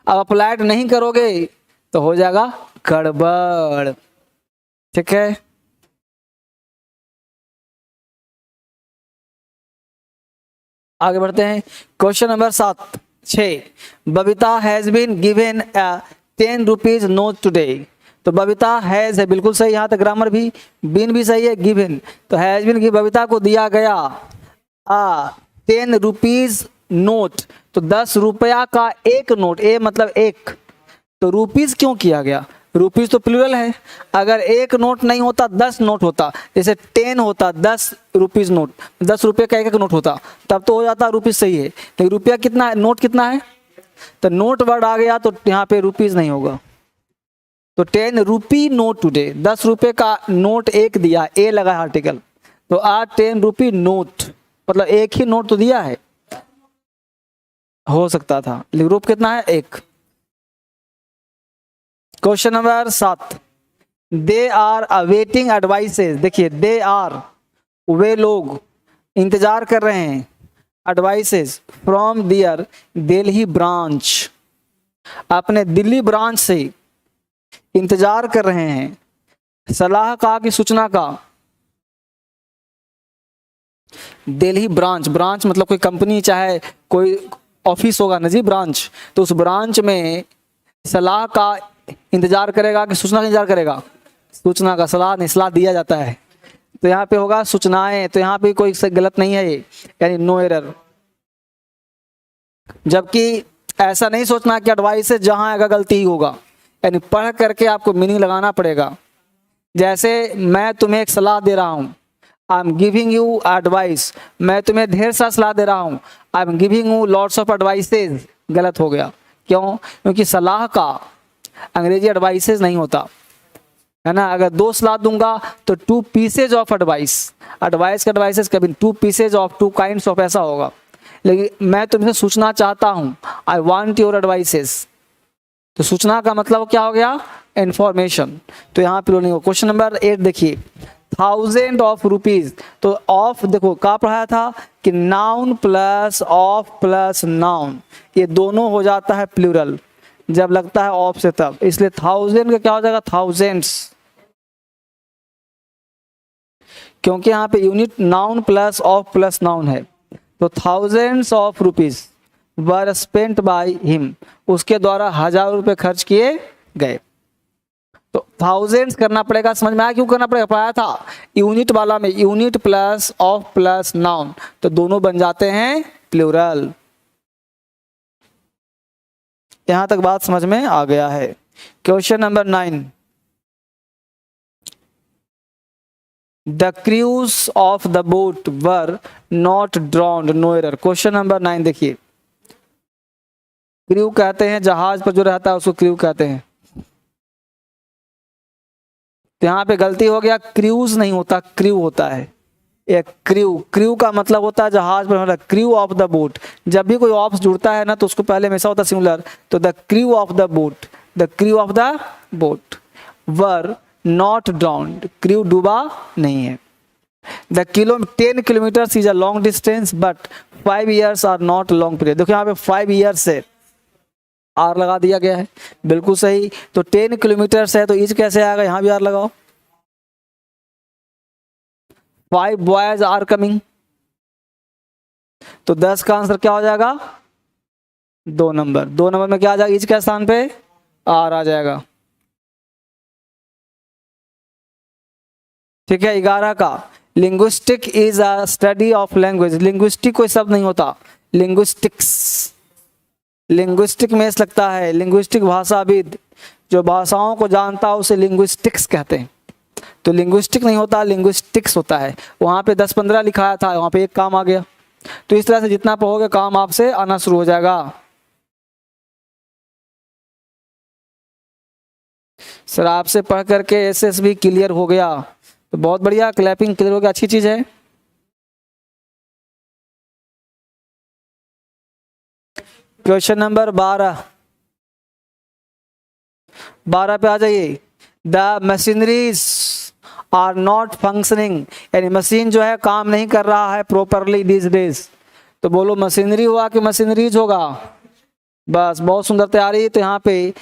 अब अप्लाइड नहीं करोगे तो हो जाएगा गड़बड़। ठीक है, आगे बढ़ते हैं। Question number 6। Babita has been given 10 rupees note today. तो बबीता हैज है, बिल्कुल सही, यहाँ तक ग्रामर भी। बीन भी सही है, गिवन तो हैज बीन, बबीता को दिया गया 10 रुपीज नोट, तो 10 रुपया का एक नोट, ए मतलब एक, तो रुपीज क्यों किया गया? रुपीज तो प्लूरल है। अगर एक नोट नहीं होता 10 नोट होता, जैसे 10 होता 10 रुपीज नोट, 10 रुपये का एक नोट होता, तब तो हो जाता रुपीज सही है। लेकिन रुपया कितना है, नोट कितना है, तो नोट वर्ड आ गया, तो यहाँ पे रुपीज नहीं होगा। तो 10 रुपी नोट टुडे, 10 रुपये का नोट एक दिया, ए लगा आर्टिकल, तो 10 रुपी नोट, मतलब एक ही नोट तो दिया है, हो सकता था, लेकिन रूप कितना है, एक। Question number 7। They are awaiting advices. देखिए दे आर, वे लोग इंतजार कर रहे हैं, advices from their Delhi branch, अपने दिल्ली ब्रांच से इंतजार कर रहे हैं, सलाह का की सूचना का। दिल्ली ब्रांच, ब्रांच मतलब कोई कंपनी चाहे कोई ऑफिस होगा ना जी, ब्रांच, तो उस ब्रांच में सलाह का इंतजार करेगा कि सूचना का इंतजार करेगा? सूचना का, सलाह नहीं, सलाह दिया जाता है। तो यहाँ पे होगा सूचनाएं, तो यहाँ पे कोई गलत नहीं है ये, यानी नो एरर। जबकि ऐसा नहीं सोचना कि एडवाइस है जहां आएगा गलती ही होगा, यानी पढ़ करके आपको मीनिंग लगाना पड़ेगा। जैसे मैं तुम्हें एक सलाह दे रहा हूं, I am giving you advice, मैं तुम्हें ढेर सा सलाह दे रहा हूं, I am giving you lots of advices, गलत हो गया। क्यों? क्योंकि सलाह का अंग्रेजी एडवाइसेज नहीं होता है ना। अगर 2 सलाह दूंगा तो 2 पीसेज ऑफ एडवाइस, एडवाइस का एडवाइसेज कभी 2 पीसेज ऑफ 2 काइंड्स ऑफ ऐसा होगा। लेकिन मैं तुमसे सूचना चाहता हूं, आई वांट योर एडवाइसेस, तो सूचना का मतलब क्या हो गया? इंफॉर्मेशन। तो यहाँ पे नहीं हो। क्वेश्चन नंबर 8 देखिए, 1000 ऑफ रुपीज, तो ऑफ देखो क्या पढ़ाया था कि noun plus of plus noun, ये दोनों हो जाता है प्लूरल जब लगता है ऑफ से तब, इसलिए 1000 का क्या हो जाएगा? थाउजेंड्स, क्योंकि यहाँ पे unit noun plus of plus noun है। तो thousands of rupees were spent by him, उसके द्वारा 1000 रुपये खर्च किए गए। तो थाउजेंड्स करना पड़ेगा, समझ में आया क्यों करना पड़ेगा? पढ़ाया था यूनिट वाला में, unit plus of plus noun, तो दोनों बन जाते हैं प्लूरल। यहां तक बात समझ में आ गया है। Question number 9, the crews of the boat were not drowned, no error. Question number 9 देखिए, क्रू कहते हैं जहाज पर जो रहता है उसको क्रू कहते हैं। तो यहाँ पे गलती हो गया, क्रूज नहीं होता, क्रू होता है। एक क्रू, क्रू का मतलब होता है जहाज पर, क्रू ऑफ द बोट। जब भी कोई ऑफ जुड़ता है ना तो उसको पहले हमेशा होता है सिंगुलर, तो the crew of the boat, the crew of the boat were not drowned, crew डूबा नहीं है। The 10 kilometre is a long distance but 5 years are not long period. देखो यहाँ पे 5 years से आर लगा दिया गया है, बिल्कुल सही। तो 10 किलोमीटर है तो इज कैसे आएगा? यहां भी आर लगाओ। 5 boys आर कमिंग, तो 10 का आंसर क्या हो जाएगा? 2 नंबर। 2 नंबर में क्या आ जाएगा? इज के स्थान पे आर आ जाएगा। ठीक है। 11 का, linguistic is a study of language. Linguistic कोई शब्द नहीं होता, लिंग्विस्टिक्स, लिंग्विस्टिक में एस लगता है। लिंग्विस्टिक भाषाविद, जो भाषाओं को जानता है उसे लिंग्विस्टिक्स कहते हैं। तो लिंग्विस्टिक नहीं होता, लिंग्विस्टिक्स होता है। वहां पे 10-15 लिखाया था, वहां पे एक काम आ गया। तो इस तरह से जितना पढ़ोगे काम आपसे आना शुरू हो जाएगा। सर आपसे पढ़ करके एसएस भी क्लियर हो गया, तो बहुत बढ़िया, क्लैपिंग क्लियर हो गया, अच्छी चीज है। क्वेश्चन नंबर 12 पे आ जाइए। The machineries are not functioning, यानी मशीन जो है काम नहीं कर रहा है प्रॉपरली दिस डेज। तो बोलो मशीनरी हुआ कि मशीनरीज होगा? बस, बहुत सुंदर तैयारी। तो यहाँ पे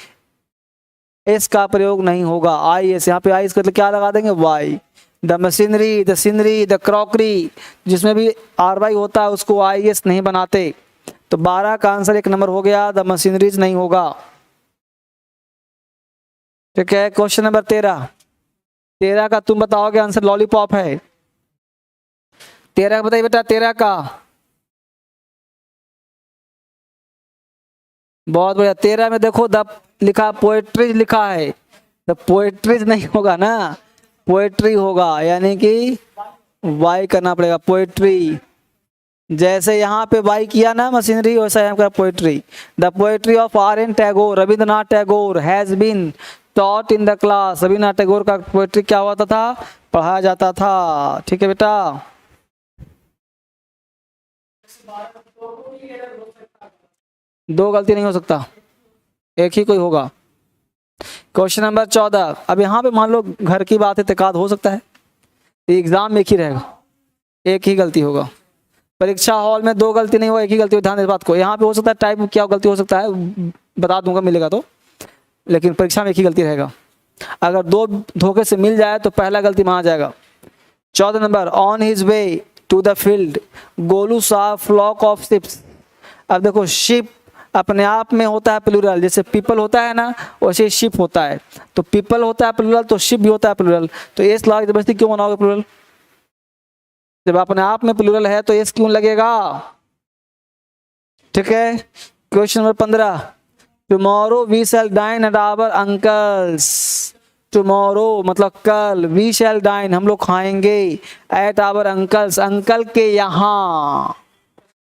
एस का प्रयोग नहीं होगा, आई एस। यहाँ पे आई एस करके क्या लगा देंगे? Y. The machinery, the scenery, the crockery, जिसमें भी आर वाई होता है उसको आई एस नहीं बनाते। तो 12 का आंसर 1 नंबर हो गया, द मशीनरीज नहीं होगा। ठीक है। क्वेश्चन नंबर 13 का तुम बताओगे आंसर, लॉलीपॉप है। 13 का बताइए बेटा, 13 का। बहुत बढ़िया। 13 में देखो द लिखा, पोएट्रीज लिखा है, द पोएट्रीज नहीं होगा ना, पोएट्री होगा, यानी कि वाई करना पड़ेगा, पोएट्री। जैसे यहाँ पे वाई किया ना मशीनरी, वैसा यहाँ का poetry. The poetry of R N. Tagore, Rabindranath Tagore has been taught in the class. Rabindranath Tagore का पोएट्री क्या होता था? पढ़ाया जाता था। ठीक है बेटा। दो गलती नहीं हो सकता, एक ही कोई होगा। Question number 14। अब यहाँ पे मान लो घर की बात है, तकाद हो सकता है, एग्जाम में एक ही रहेगा, एक ही गलती होगा। परीक्षा हॉल में 2 गलती नहीं हो, एक ही गलती हो, ध्यान इस बात को। यहाँ पे हो सकता है टाइप क्या गलती हो सकता है, बता दूंगा मिलेगा तो, लेकिन परीक्षा में एक ही गलती रहेगा। अगर 2 धोखे से मिल जाए तो पहला गलती माना जाएगा। 14 number, on his way to the field, Golu saw flock of ships. अब देखो शिप अपने आप में होता है प्लूरल, जैसे पीपल होता है ना वैसे शिप होता है, तो पीपल होता है प्लूरल तो शिप भी होता है प्लूरल, तो एस लगा जबरदस्ती क्यों बनाओगे प्लूरल? जब अपने आप में प्लूरल है तो एस क्यों लगेगा? ठीक है। Question number 15, tomorrow we shall dine at our uncle's. Tomorrow मतलब कल, वी शैल डाइन हम लोग खाएंगे, एट आवर अंकल्स अंकल के यहाँ।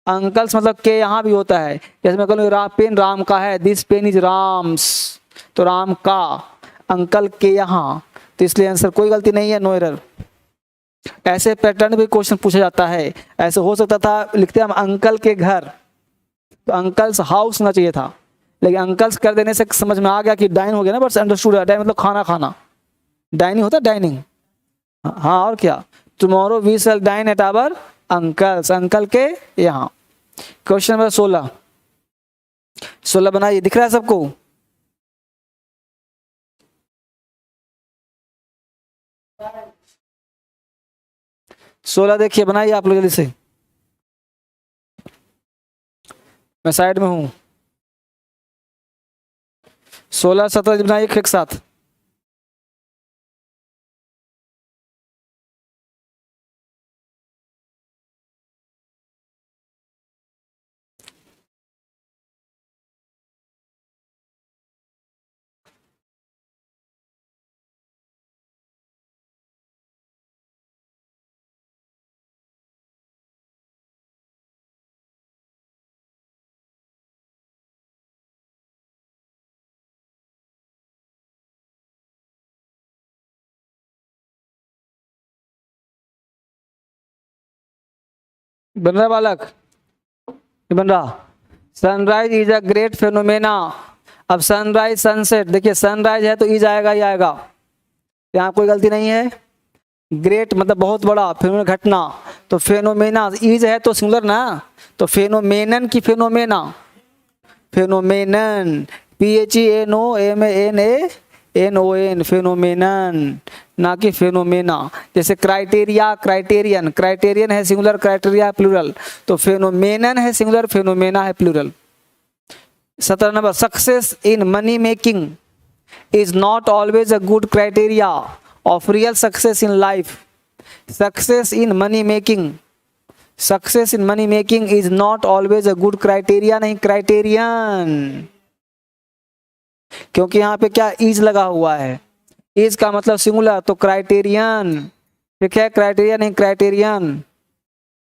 अंकल्स मतलब के यहाँ भी होता है, जैसे मैं कहूँ पेन राम का है, दिस पेन इज राम्स, तो राम का, अंकल के यहाँ, तो इसलिए आंसर कोई गलती नहीं है, नो एरर। ऐसे पैटर्न भी क्वेश्चन पूछा जाता है, ऐसे हो सकता था लिखते हम अंकल के घर, तो अंकल्स हाउस होना चाहिए था, लेकिन अंकल्स कर देने से समझ में आ गया कि डाइन हो गया ना, बस अंडरस्टूड। डाइन मतलब खाना खाना, डाइनिंग होता है डाइनिंग, हाँ और क्या। Tomorrow we shall dine at our uncle's uncle के यहाँ। क्वेश्चन नंबर 16 बनाइए, दिख रहा है सबको? सोलह देखिए, बनाइए आप लोग जल्दी से, मैं साइड में हूं। 16 17 बनाइए एक साथ। बन रहा बालक? ये बन रहा। Sunrise is a great phenomena. अब सनराइज सनसेट, देखिए सनराइज है तो इज आएगा ही आएगा, यहाँ कोई गलती नहीं है। ग्रेट मतलब बहुत बड़ा, फेनोमेना घटना, तो फेनोमेना इज है तो सिंगुलर ना, तो फेनोमेनन की फेनोमेना, फेनोमेनन, PHENOMENANON, फेनोमेनन, ना कि फेनोमेना। जैसे क्राइटेरिया, क्राइटेरियन, क्राइटेरियन है सिंगुलर, क्राइटेरिया है प्लूरल, तो फेनोमेनन है सिंगुलर, फेनोमेना है plural. 17 number, success in money making is not always a good criteria of real success in life. Success in money making, success in money making is not always a good criteria, नहीं criterion, क्योंकि यहाँ पे क्या is लगा हुआ है, is का मतलब सिंगुलर, तो क्राइटेरियन, ठीक है, क्राइटेरिया नहीं क्राइटेरियन,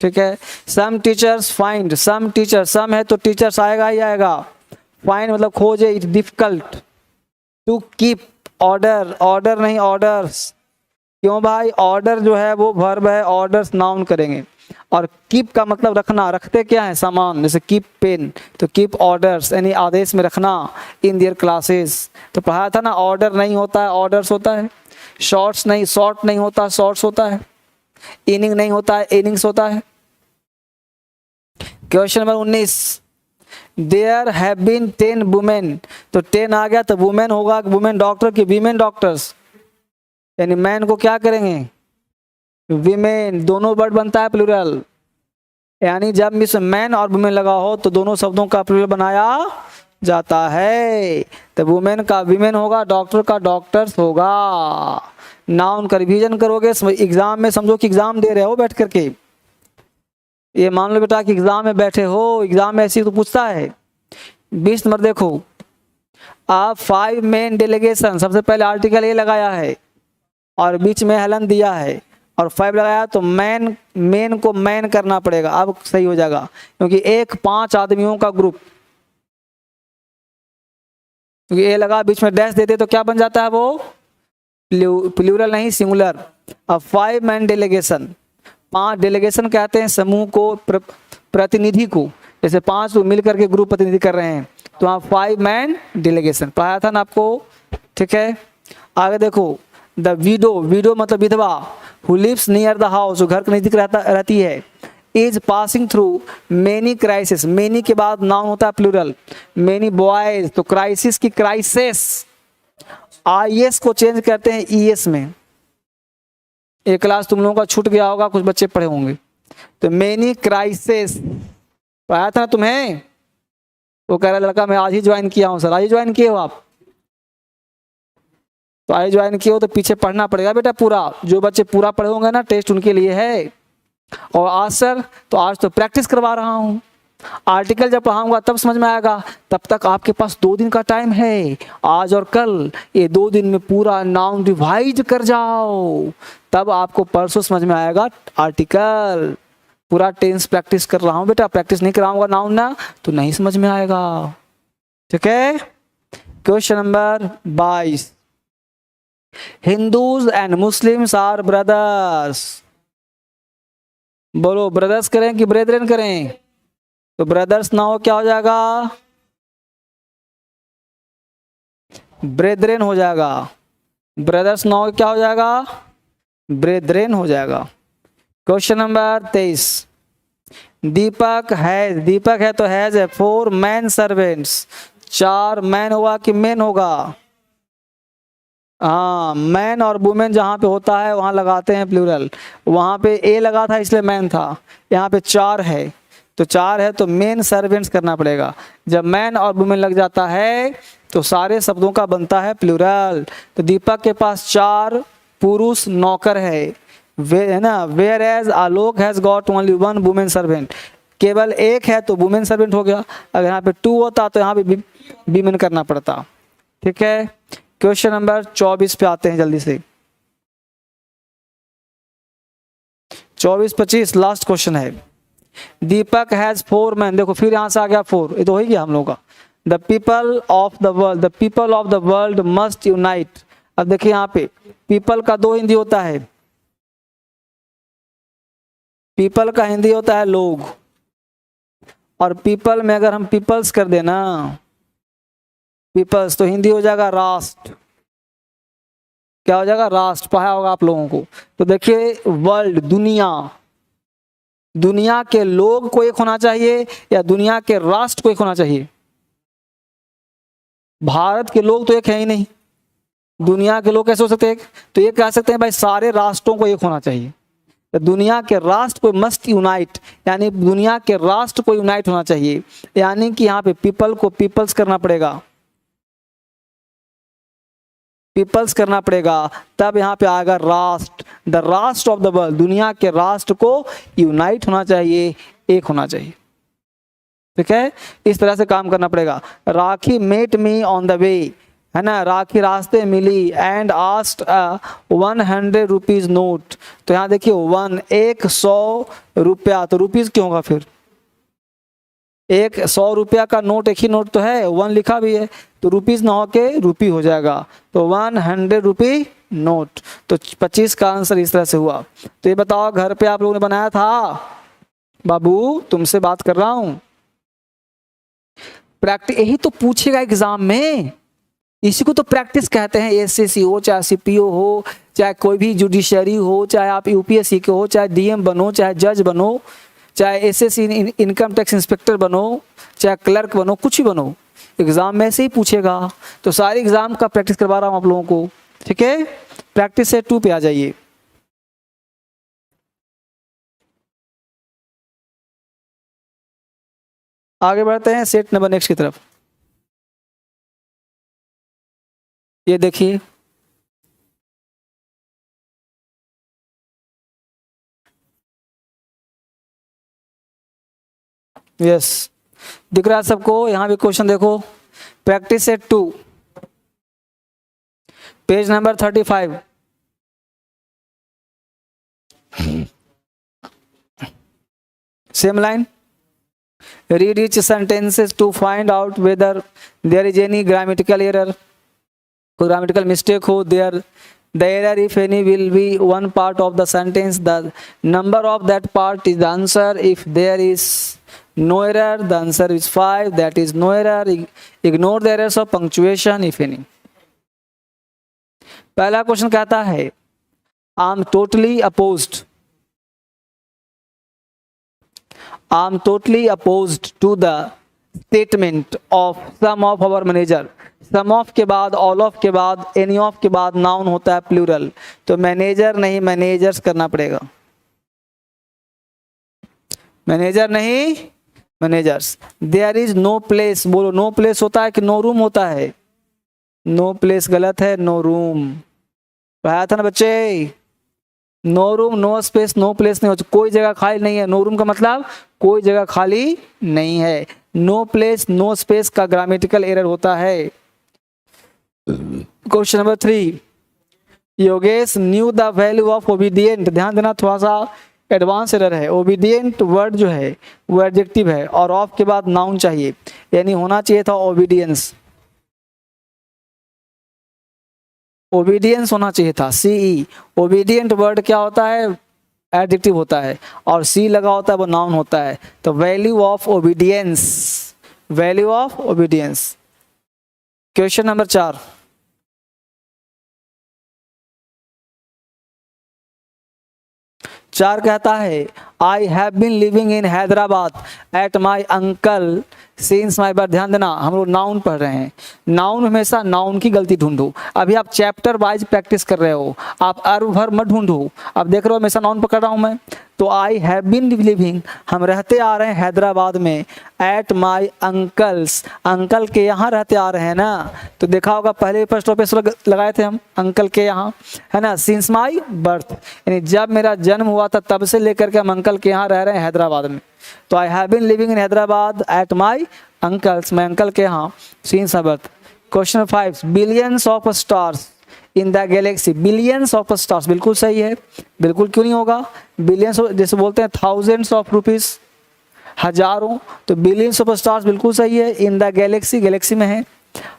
ठीक है। Some teachers find, some teacher, some है तो टीचर्स आएगा ही आएगा, फाइंड मतलब खोजे, it's difficult to keep order, order नहीं ऑर्डर्स, क्यों भाई, ऑर्डर जो है वो वर्ब है, ऑर्डर्स नाउन करेंगे, और कीप का मतलब रखना, रखते क्या है सामान, जैसे कीप पेन, तो कीप ऑर्डर्स यानी आदेश में रखना, इन देयर क्लासेस, तो पढ़ाया था ना, ऑर्डर नहीं होता है ऑर्डर्स होता है, शॉर्ट्स नहीं शॉर्ट नहीं होता शॉर्ट्स होता है, इनिंग नहीं होता है इनिंग्स होता है। Question number 19, there have been 10 women, तो 10 आ गया तो वुमेन होगा, वुमेन डॉक्टर की वीमेन डॉक्टर्स, यानी मैन को क्या करेंगे, विमेन, दोनों वर्ड बनता है प्लूरल, यानी जब मिस मैन और वुमेन लगा हो तो दोनों शब्दों का प्लूरल बनाया जाता है, तो वुमेन का विमेन होगा, डॉक्टर का डॉक्टर्स होगा। नाउन का रिवीजन करोगे एग्जाम में, समझो कि एग्जाम दे रहे हो बैठ करके, ये मान लो बेटा कि एग्जाम में बैठे हो, एग्जाम में ऐसी तो पूछता है। 20 नंबर देखो, आप 5 मेन डेलीगेशन, सबसे पहले आर्टिकल ए लगाया है और बीच में हेलन दिया है और 5 लगाया, तो मैन, मेन को मैन करना पड़ेगा, अब सही हो जाएगा, क्योंकि एक 5 आदमियों का ग्रुप, क्योंकि ए लगा बीच में डैश देते तो क्या बन जाता है वो, प्लूरल नहीं सिंगुलर। अब 5 मैन डेलीगेशन, 5 डेलीगेशन कहते हैं समूह को, प्रतिनिधि को, जैसे 5 लोग मिल करके ग्रुप प्रतिनिधि कर रहे हैं, तो आप 5 मैन डेलीगेशन पढ़ाया था ना आपको, ठीक है। आगे देखो, द विडो, विडो मतलब विधवा, who lives near the house, जो घर के नजदीक रहती है, is passing through many crisis, many के बाद नाउन होता है प्लूरल, मेनी बॉयज, तो क्राइसिस की क्राइसिस, IS को चेंज करते हैं ES में, एक क्लास तुम लोगों का छूट गया होगा, कुछ बच्चे पढ़े होंगे, तो मेनी क्राइसिस आया था ना तुम्हें, वो कह रहा लड़का मैं आज ही ज्वाइन किया हूँ सर। आज ही ज्वाइन किए हो आप? तो आज ज्वाइन किए हो तो पीछे पढ़ना पड़ेगा बेटा पूरा। जो बच्चे पूरा पढ़े होंगे ना, टेस्ट उनके लिए है। और आज सर, तो आज तो प्रैक्टिस करवा रहा हूँ, आर्टिकल जब पढ़ाऊंगा तब समझ में आएगा। तब तक आपके पास 2 दिन का टाइम है, आज और कल। ये 2 दिन में पूरा नाउन रिवाइज कर जाओ, तब आपको परसों समझ में आएगा आर्टिकल। पूरा टेंस प्रैक्टिस कर रहा हूं बेटा, प्रैक्टिस नहीं कराऊंगा नाउन ना तो नहीं समझ में आएगा। ठीक है। Question number 22, Hindus and Muslims are brothers. बोलो ब्रदर्स करें कि ब्रेदरन करें? तो ब्रदर्स ना हो क्या हो जाएगा? ब्रेदरेन हो जाएगा। ब्रदर्स ना हो क्या हो जाएगा? ब्रेदरेन हो जाएगा। क्वेश्चन नंबर 23, दीपक है तो has a 4 man servants. 4 man होगा कि मेन होगा? हाँ, मैन और वुमेन जहाँ पे होता है वहाँ लगाते हैं प्लूरल। वहाँ पे ए लगा था इसलिए मैन था, यहाँ पे 4 है तो 4 है तो मेन सर्वेंट्स करना पड़ेगा। जब मैन और वुमेन लग जाता है तो सारे शब्दों का बनता है प्लूरल। तो दीपक के पास 4 पुरुष नौकर है ना। Where as Alok has got only 1 women servant. केवल एक है तो वुमेन सर्वेंट हो गया। अगर यहाँ पे 2 होता तो यहाँ पे विमेन करना पड़ता। ठीक है। क्वेश्चन नंबर 24 पे आते हैं जल्दी से। 24-25 लास्ट क्वेश्चन है। दीपक हैज 4 मैन। देखो फिर यहां से आ गया 4, ये तो हो ही गया हम लोग का। The people of the world must unite. अब देखिए यहाँ पे पीपल का 2 हिंदी होता है। पीपल का हिंदी होता है लोग, और पीपल में अगर हम पीपल्स कर देना पीपल्स तो हिंदी हो जाएगा राष्ट्र। क्या हो जाएगा? राष्ट्र। पढ़ा होगा आप लोगों को। तो देखिए वर्ल्ड दुनिया के लोग को एक होना चाहिए या दुनिया के राष्ट्र को एक होना चाहिए? भारत के लोग तो एक है ही नहीं, दुनिया के लोग कैसे हो सकते हैं? तो ये कह सकते हैं भाई सारे राष्ट्रों को एक होना चाहिए। तो दुनिया के राष्ट्र को मस्ट यूनाइट, यानी दुनिया के राष्ट्र को यूनाइट होना चाहिए। यानी कि यहाँ पे पीपल को पीपल्स करना पड़ेगा, पीपल्स करना पड़ेगा, तब यहाँ पे आएगा राष्ट्र। द राष्ट्र ऑफ द वर्ल्ड, दुनिया के राष्ट्र को यूनाइट होना चाहिए, एक होना चाहिए। ठीक है, इस तरह से काम करना पड़ेगा। Rakhi met me on the way, है ना, राखी रास्ते मिली एंड आस्क्ड 100 रुपीज नोट। तो यहाँ देखिए 100 रुपया, तो रुपीज क्यों होगा फिर? 100 रुपया का नोट एक ही नोट तो है, 1 लिखा भी है, तो रुपीज ना होके रुपी हो जाएगा। तो 100 रुपी नोट। तो 25 का आंसर इस तरह से हुआ। तो ये बताओ घर पे आप लोगों ने बनाया था? बाबू तुमसे बात कर रहा हूं। प्रैक्टिस यही तो पूछेगा एग्जाम में, इसी को तो प्रैक्टिस कहते हैं। एसएससी हो चाहे सीपीओ हो, चाहे कोई भी जुडिशरी हो, चाहे आप यूपीएससी के हो, चाहे डीएम बनो, चाहे जज बनो, चाहे एसएससी इनकम टैक्स इंस्पेक्टर बनो, चाहे क्लर्क बनो, कुछ भी बनो, एग्जाम में से ही पूछेगा। तो सारे एग्जाम का प्रैक्टिस करवा रहा हूं आप लोगों को। ठीक है, प्रैक्टिस से 2 पे आ जाइए। आगे बढ़ते हैं सेट नंबर नेक्स्ट की तरफ। ये देखिए यस, दिख रहा है सबको? यहां भी क्वेश्चन देखो, practice set 2 page number 35। Same line, read each sentences to find out whether there is any grammatical error. कोई grammatical mistake हो there, the error if any will be one part of the sentence, the number of that part is the answer. If there is no error, the answer is 5, that is no error. Ignore the errors of punctuation if any. पहला question कहता है I'm totally opposed to the statement of some of our manager. some of के बाद, all of के बाद, any of के बाद noun होता है प्लूरल, तो मैनेजर नहीं मैनेजर्स करना पड़ेगा। मैनेजर नहीं, managers. There is no place, बोलो नो प्लेस होता है कि नो रूम होता है? नो प्लेस गलत है, नो रूम। पढ़ाया था ना बच्चे, no room no space no place नहीं होता, कोई जगह खाली नहीं है। नो रूम का मतलब कोई जगह खाली नहीं है। नो प्लेस नो स्पेस का ग्रामेटिकल एरर होता है। Question number 3, Yogesh new the value of obedient. ध्यान देना, थोड़ा सा एडवांस एरर है। ओबीडियंट वर्ड जो है वो एडजेक्टिव है और ऑफ के बाद नाउन चाहिए, यानी होना चाहिए था ओबीडियंस। ओबीडियंस होना चाहिए था, सीई। ओबीडियंट वर्ड क्या होता है? एडजेक्टिव होता है, और सी लगा होता है वो नाउन होता है। तो value of obedience, value of obedience. Question number 4, कहता है I have been living in Hyderabad at my uncle since my birth. ध्यान देना, हम लोग नाउन पढ़ रहे हैं। नाउन हमेशा नाउन की गलती ढूंढो। अभी आप चैप्टर वाइज प्रैक्टिस कर रहे हो, आप अर्ब वर्ब मत ढूंढो। अब देख रहे हो हमेशा नाउन पकड़ रहा हूं मैं। तो आई हैव बीन लिविंग, हम रहते आ रहे हैं हैदराबाद में। एट माई अंकल्स, अंकल के यहाँ रहते आ रहे हैं ना। तो देखा होगा पहले फर्स्ट ऑफिस लगाए थे हम अंकल के यहाँ, है ना। सिंस माई बर्थ, यानी जब मेरा जन्म हुआ था तब से लेकर के हम अंकल के यहाँ रह रहे हैं हैदराबाद में। तो I have been living in Hyderabad at my uncles, मैं अंकल के यहाँ since my birth. Question 5, billions of stars in the galaxy. Billions of stars बिल्कुल सही है, बिल्कुल क्यों नहीं होगा। बिलियंस जैसे बोलते हैं थाउजेंड्स ऑफ रुपीज, हजारों, तो बिलियंस ऑफ स्टार्स बिल्कुल सही है। इन द गैलेक्सी, गैलेक्सी में है।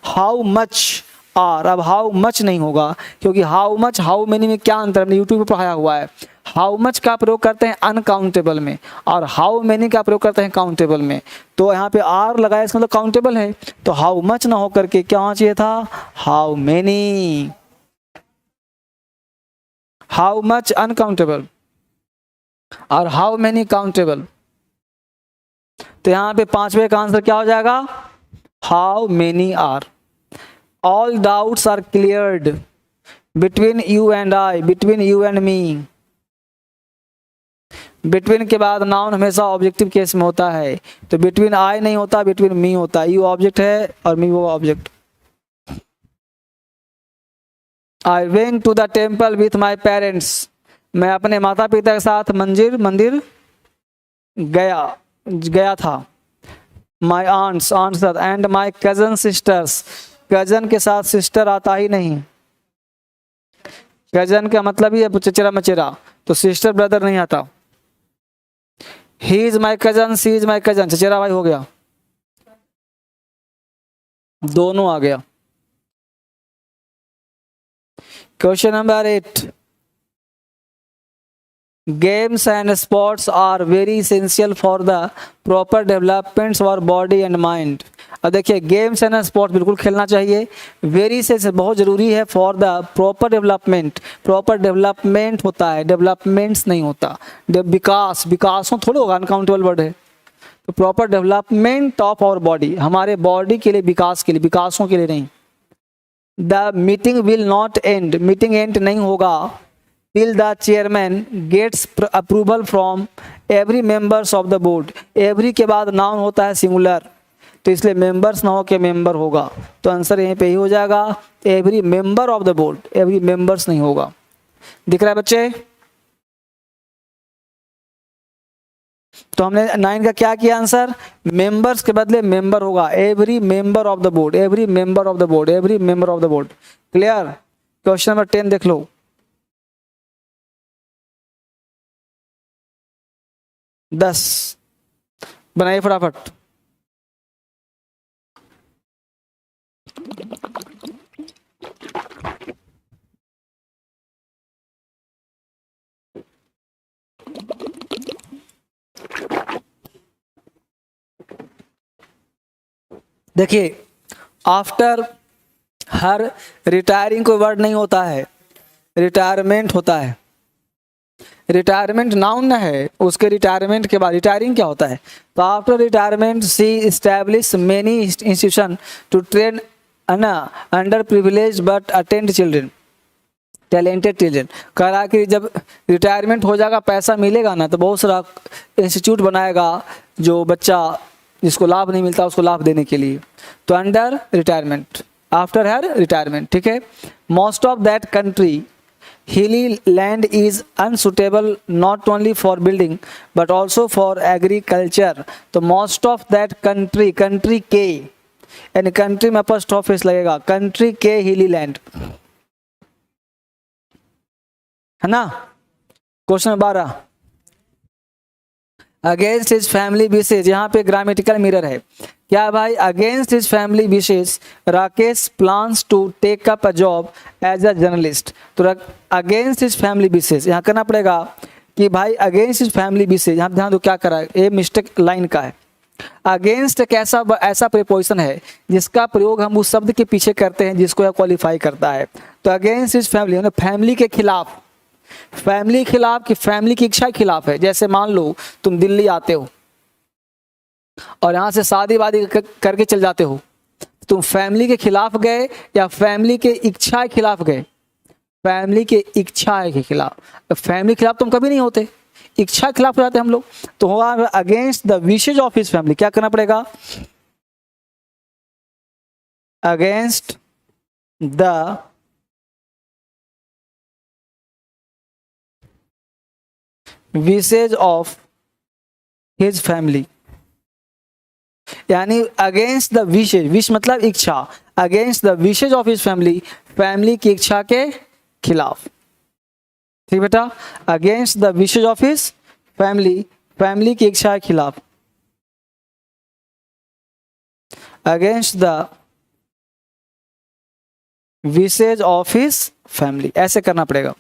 हाउ मच आर, अब हाउ मच नहीं होगा, क्योंकि हाउ मच हाउ मेनी में क्या अंतर, हमने यूट्यूब पर पढ़ाया हुआ है। हाउ मच का प्रयोग करते हैं अनकाउंटेबल में, और हाउ मेनी का प्रयोग करते हैं काउंटेबल में। तो यहाँ पे आर लगाया, इसका मतलब काउंटेबल है। तो हाउ मच ना हो करके क्या होना चाहिए था, how many. How much uncountable और हाउ मेनी काउंटेबल। तो यहाँ पे 5वें का आंसर क्या हो जाएगा, how many are. All doubts are cleared between you and I, between you and me. Between के बाद नाउन हमेशा ऑब्जेक्टिव केस में होता है, तो बिटवीन आई नहीं होता, बिटवीन मी होता है। यू ऑब्जेक्ट है और मी वो object. I went to the temple with my parents, मैं अपने माता पिता के साथ मंदिर गया था। My aunts, aunts and my cousin sisters, cousin के साथ सिस्टर आता ही नहीं। कजन का मतलब ही है चचेरा मचेरा, तो सिस्टर ब्रदर नहीं आता। He is my cousin, she is my cousin, चचेरा भाई हो गया, दोनों आ गया। Question number 8, games and sports are very essential for the proper developments of our body and mind. अब देखिए गेम्स एंड स्पोर्ट्स बिल्कुल खेलना चाहिए, वेरी से बहुत जरूरी है। For the proper development, proper development होता है, डेवलपमेंट्स नहीं होता। विकास, विकासों थोड़ा होगा, अनकाउंटेबल वर्ड है। तो proper development of our body, हमारे बॉडी के लिए, विकास के लिए, विकासों के लिए नहीं। The meeting will not end, meeting end नहीं होगा till the chairman gets approval from every members of the board। every के बाद नाउन होता है सिंगुलर, तो इसलिए मेंबर्स ना हो के मेंबर होगा। तो आंसर यहीं पे ही हो जाएगा, every member of the board, every members नहीं होगा। दिख रहा है बच्चे। तो हमने 9 का क्या किया आंसर, मेंबर्स के बदले मेंबर होगा। Every member of the board, every member of the board, every member of the board. Clear. Question number 10 देख लो। दस बनाइए फटाफट। देखिए आफ्टर हर रिटायरिंग कोई वर्ड नहीं होता है, रिटायरमेंट होता है। रिटायरमेंट नाउन है, उसके रिटायरमेंट के बाद रिटायरिंग क्या होता है। तो after retirement she establish many institution to train under privilege but attend children. Talented children. कह रहा है कि जब रिटायरमेंट हो जाएगा, पैसा मिलेगा ना, तो बहुत सारा इंस्टीट्यूट बनाएगा जो बच्चा जिसको लाभ नहीं मिलता उसको लाभ देने के लिए। तो under retirement, after her retirement, ठीक है। Most of that country hilly land is unsuitable not only for building but also for agriculture। तो most of that country, country के यानी country में apostrophe लगेगा, country के hilly land है ना। Question number 12, against his family wishes, यहाँ पे ग्रामेटिकल मिरर है क्या भाई। Against his family wishes Rakesh plans to take up a job as a journalist. तो अगेंस्ट हिज फैमिली विशेष यहाँ करना पड़ेगा कि भाई अगेंस्ट हिज फैमिली विशेष, यहाँ ध्यान दो क्या करा है, ये मिस्टेक लाइन का है। अगेंस्ट एक ऐसा प्रीपोजिशन है जिसका प्रयोग हम उस शब्द के पीछे करते हैं जिसको यह क्वालिफाई करता है। तो अगेंस्ट हिज फैमिली मतलब फैमिली के खिलाफ, फैमिली खिलाफ की फैमिली की इच्छा के खिलाफ है। जैसे मान लो तुम दिल्ली आते हो और यहाँ से शादी वादी करके चल जाते हो, तुम फैमिली के खिलाफ गए या फैमिली के इच्छा के खिलाफ गए। फैमिली के इच्छा के खिलाफ, फैमिली के खिलाफ तुम कभी नहीं होते, इच्छा के खिलाफ हो जाते हम लोग। तो होगा against the wishes of his family, क्या करना पड़ेगा, against the wishes of his family, यानी अगेंस्ट द विशेज, विश मतलब इच्छा, against the wishes of his family, family की इच्छा के खिलाफ। ठीक बेटा, against the wishes of his family, family की इच्छा के खिलाफ, against the wishes of his family, ऐसे करना पड़ेगा,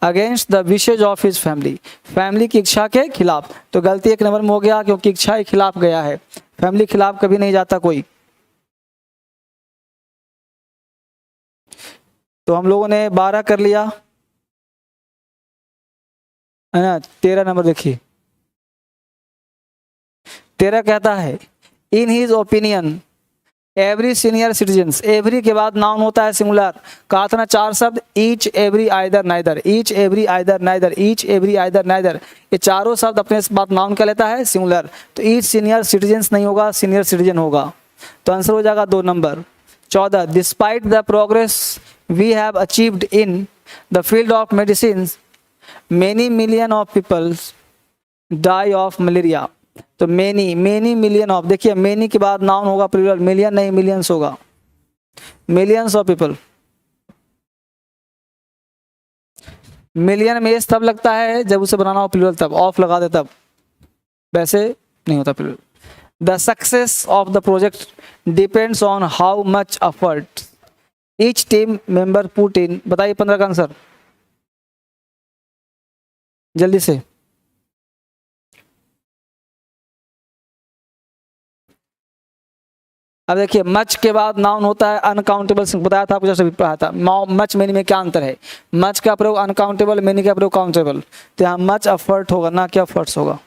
against the wishes of his family, family की इच्छा के खिलाफ। तो गलती एक नंबर में हो गया क्योंकि इच्छा के खिलाफ गया है, फैमिली के खिलाफ कभी नहीं जाता कोई। तो हम लोगों ने 12 कर लिया है ना। 13 नंबर देखिए, 13 कहता है in his opinion every senior citizens, every के बाद नाउन होता है सिंगुलर। कहा था ना 4 शब्द, each every either neither, each every either neither, each every either neither, ये चारों शब्द अपने बाद नाउन क्या लेता है, सिंगुलर। तो ईच सीनियर सिटीजन्स नहीं होगा, सीनियर सिटीजन होगा। तो आंसर हो जाएगा 2 number. 14, despite the progress we have achieved in the field of medicine many million of peoples die of malaria. तो मेनी, मेनी मिलियन ऑफ, देखिए मेनी के बाद नाउन होगा प्लूरल, मिलियन नहीं मिलियंस होगा, मिलियंस ऑफ पीपल। मिलियन में S तब लगता है जब उसे बनाना हो प्लूरल, तब ऑफ लगा दे तब, वैसे नहीं होता plural. The success of the project depends on how much effort each team member put in. बताइए 15 का आंसर जल्दी से। अब देखिए मच के बाद नाउन होता है अनकाउंटेबल, बताया था आपको जैसे पढ़ाया था। मच मेनी में क्या अंतर है, मच का प्रयोग अनकाउंटेबल, मेनी का प्रयोग काउंटेबल। तो यहाँ मच एफर्ट होगा ना, क्या एफर्ट्स होगा।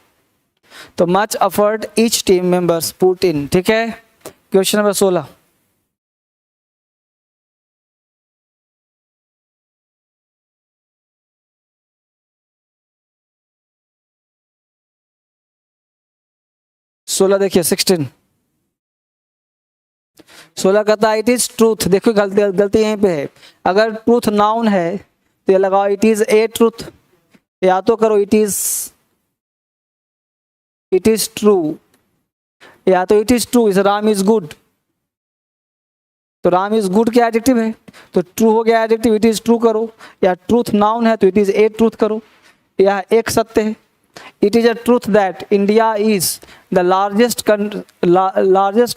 तो much effort each team members put in. ठीक है, क्वेश्चन नंबर 16, देखिए 16 कहता है इट इज ट्रूथ। देखो गलती यहीं पे है, अगर ट्रूथ नाउन है तो ये लगाओ इट इज ए ट्रूथ, या तो करो इट इज ट्रू, या तो इट इज ट्रू, इस राम इज गुड। तो राम इज गुड क्या एडजेक्टिव है, तो ट्रू हो गया एडजेक्टिव, इट इज ट्रू करो। या ट्रूथ नाउन है तो इट इज ए ट्रूथ करो, या एक सत्य है। It is a truth that India is the largest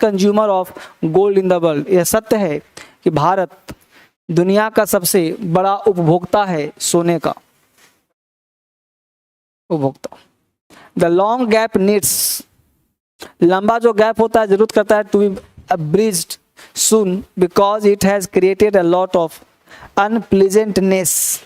consumer of gold in the world. यह सत्य है कि भारत दुनिया का सबसे बड़ा उपभोक्ता है सोने का, उपभोक्ता। द लॉन्ग गैप नीड्स, लंबा जो गैप होता है जरूरत करता है to be bridged soon because it has created a lot of unpleasantness.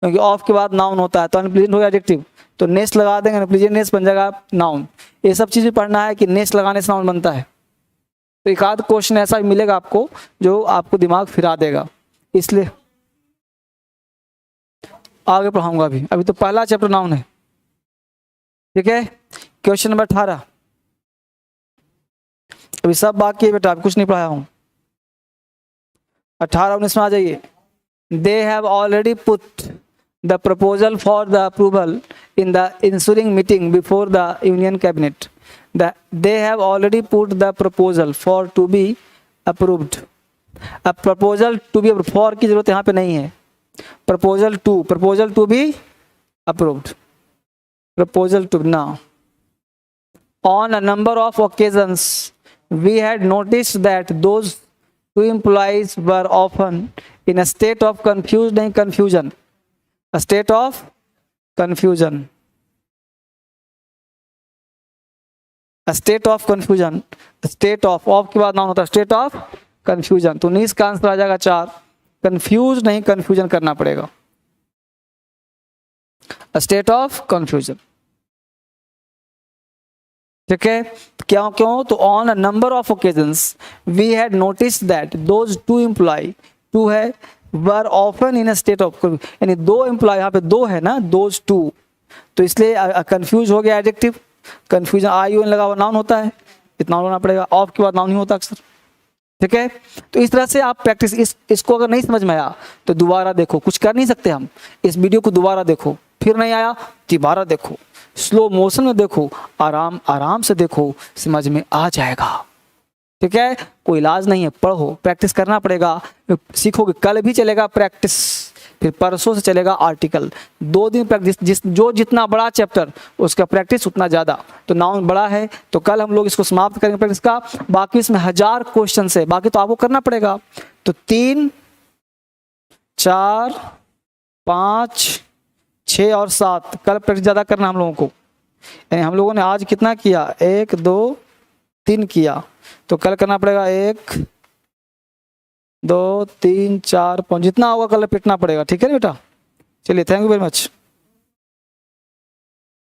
क्योंकि ऑफ के बाद नाउन होता है तो अनप्लीजेंट हो गया एडजेक्टिव, तो नेस लगा देंगे, अनप्लीजेंटनेस बन जाएगा नाउन। ये सब चीज़ भी पढ़ना है कि नेस लगाने से नाउन बनता है। तो एक आध क्वेश्चन ऐसा भी मिलेगा आपको जो आपको दिमाग फिरा देगा, इसलिए आगे पढ़ाऊंगा अभी तो पहला चैप्टर नाउन है। ठीक है, क्वेश्चन नंबर 18, अभी सब बाकी है बेटा, अभी कुछ नहीं पढ़ाया हूँ। 18-19 में आ जाइए। They have already put the proposal for the approval in the ensuing meeting before the union cabinet. They have already put the proposal for to be approved. अब प्रपोजल टू बी फॉर की जरूरत यहाँ पे नहीं है, proposal to be approved, proposal to ना। On a number of occasions, we had noticed that those two employees were often in a state of confusion. A state of confusion. A state of confusion. A state of के बाद noun होता है state of confusion. तो 19 का answer आ जाएगा 4। Confuse नहीं, confusion करना पड़ेगा। A state of confusion. ठीक है, क्यों तो on a number of occasions we had notice that those two employ, two है, were often in a state of, यानी 2 एम्प्लॉय, यहाँ पे 2 है ना, दोज टू, तो इसलिए कंफ्यूज हो गया एडजेक्टिव। कंफ्यूजन ION लगा हुआ नाउन होता है, इतना होना पड़ेगा, ऑफ के बाद नाउन ही होता अक्सर। ठीक है, तो इस तरह से आप प्रैक्टिस, इसको अगर नहीं समझ में आया तो दोबारा देखो, कुछ कर नहीं सकते हम, इस वीडियो को दोबारा देखो, फिर नहीं आया दोबारा देखो, स्लो मोशन में देखो, आराम से देखो, समझ में आ जाएगा। ठीक है, कोई इलाज नहीं है, पढ़ो, प्रैक्टिस करना पड़ेगा, सीखोगे, कल भी चलेगा प्रैक्टिस, फिर परसों से चलेगा आर्टिकल, 2 दिन प्रैक्टिस, जितना बड़ा चैप्टर उसका प्रैक्टिस उतना ज़्यादा। तो नाउन बड़ा है तो कल हम लोग इसको समाप्त करेंगे प्रैक्टिस का, बाकी इसमें 1000 क्वेश्चन है, बाकी तो आपको करना पड़ेगा। तो 3, 4, 5, 6 और 7 कल प्रैक्टिस ज़्यादा करना हम लोगों को, यानी हम लोगों ने आज कितना किया, 1, 2, 3 किया, तो कल करना पड़ेगा 1, 2, 3, 4, 5, जितना होगा कल पिटना पड़ेगा। ठीक है ना बेटा, चलिए थैंक यू वेरी मच,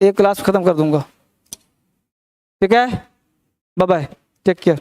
एक क्लास खत्म कर दूंगा। ठीक है, बाय बाय, टेक केयर।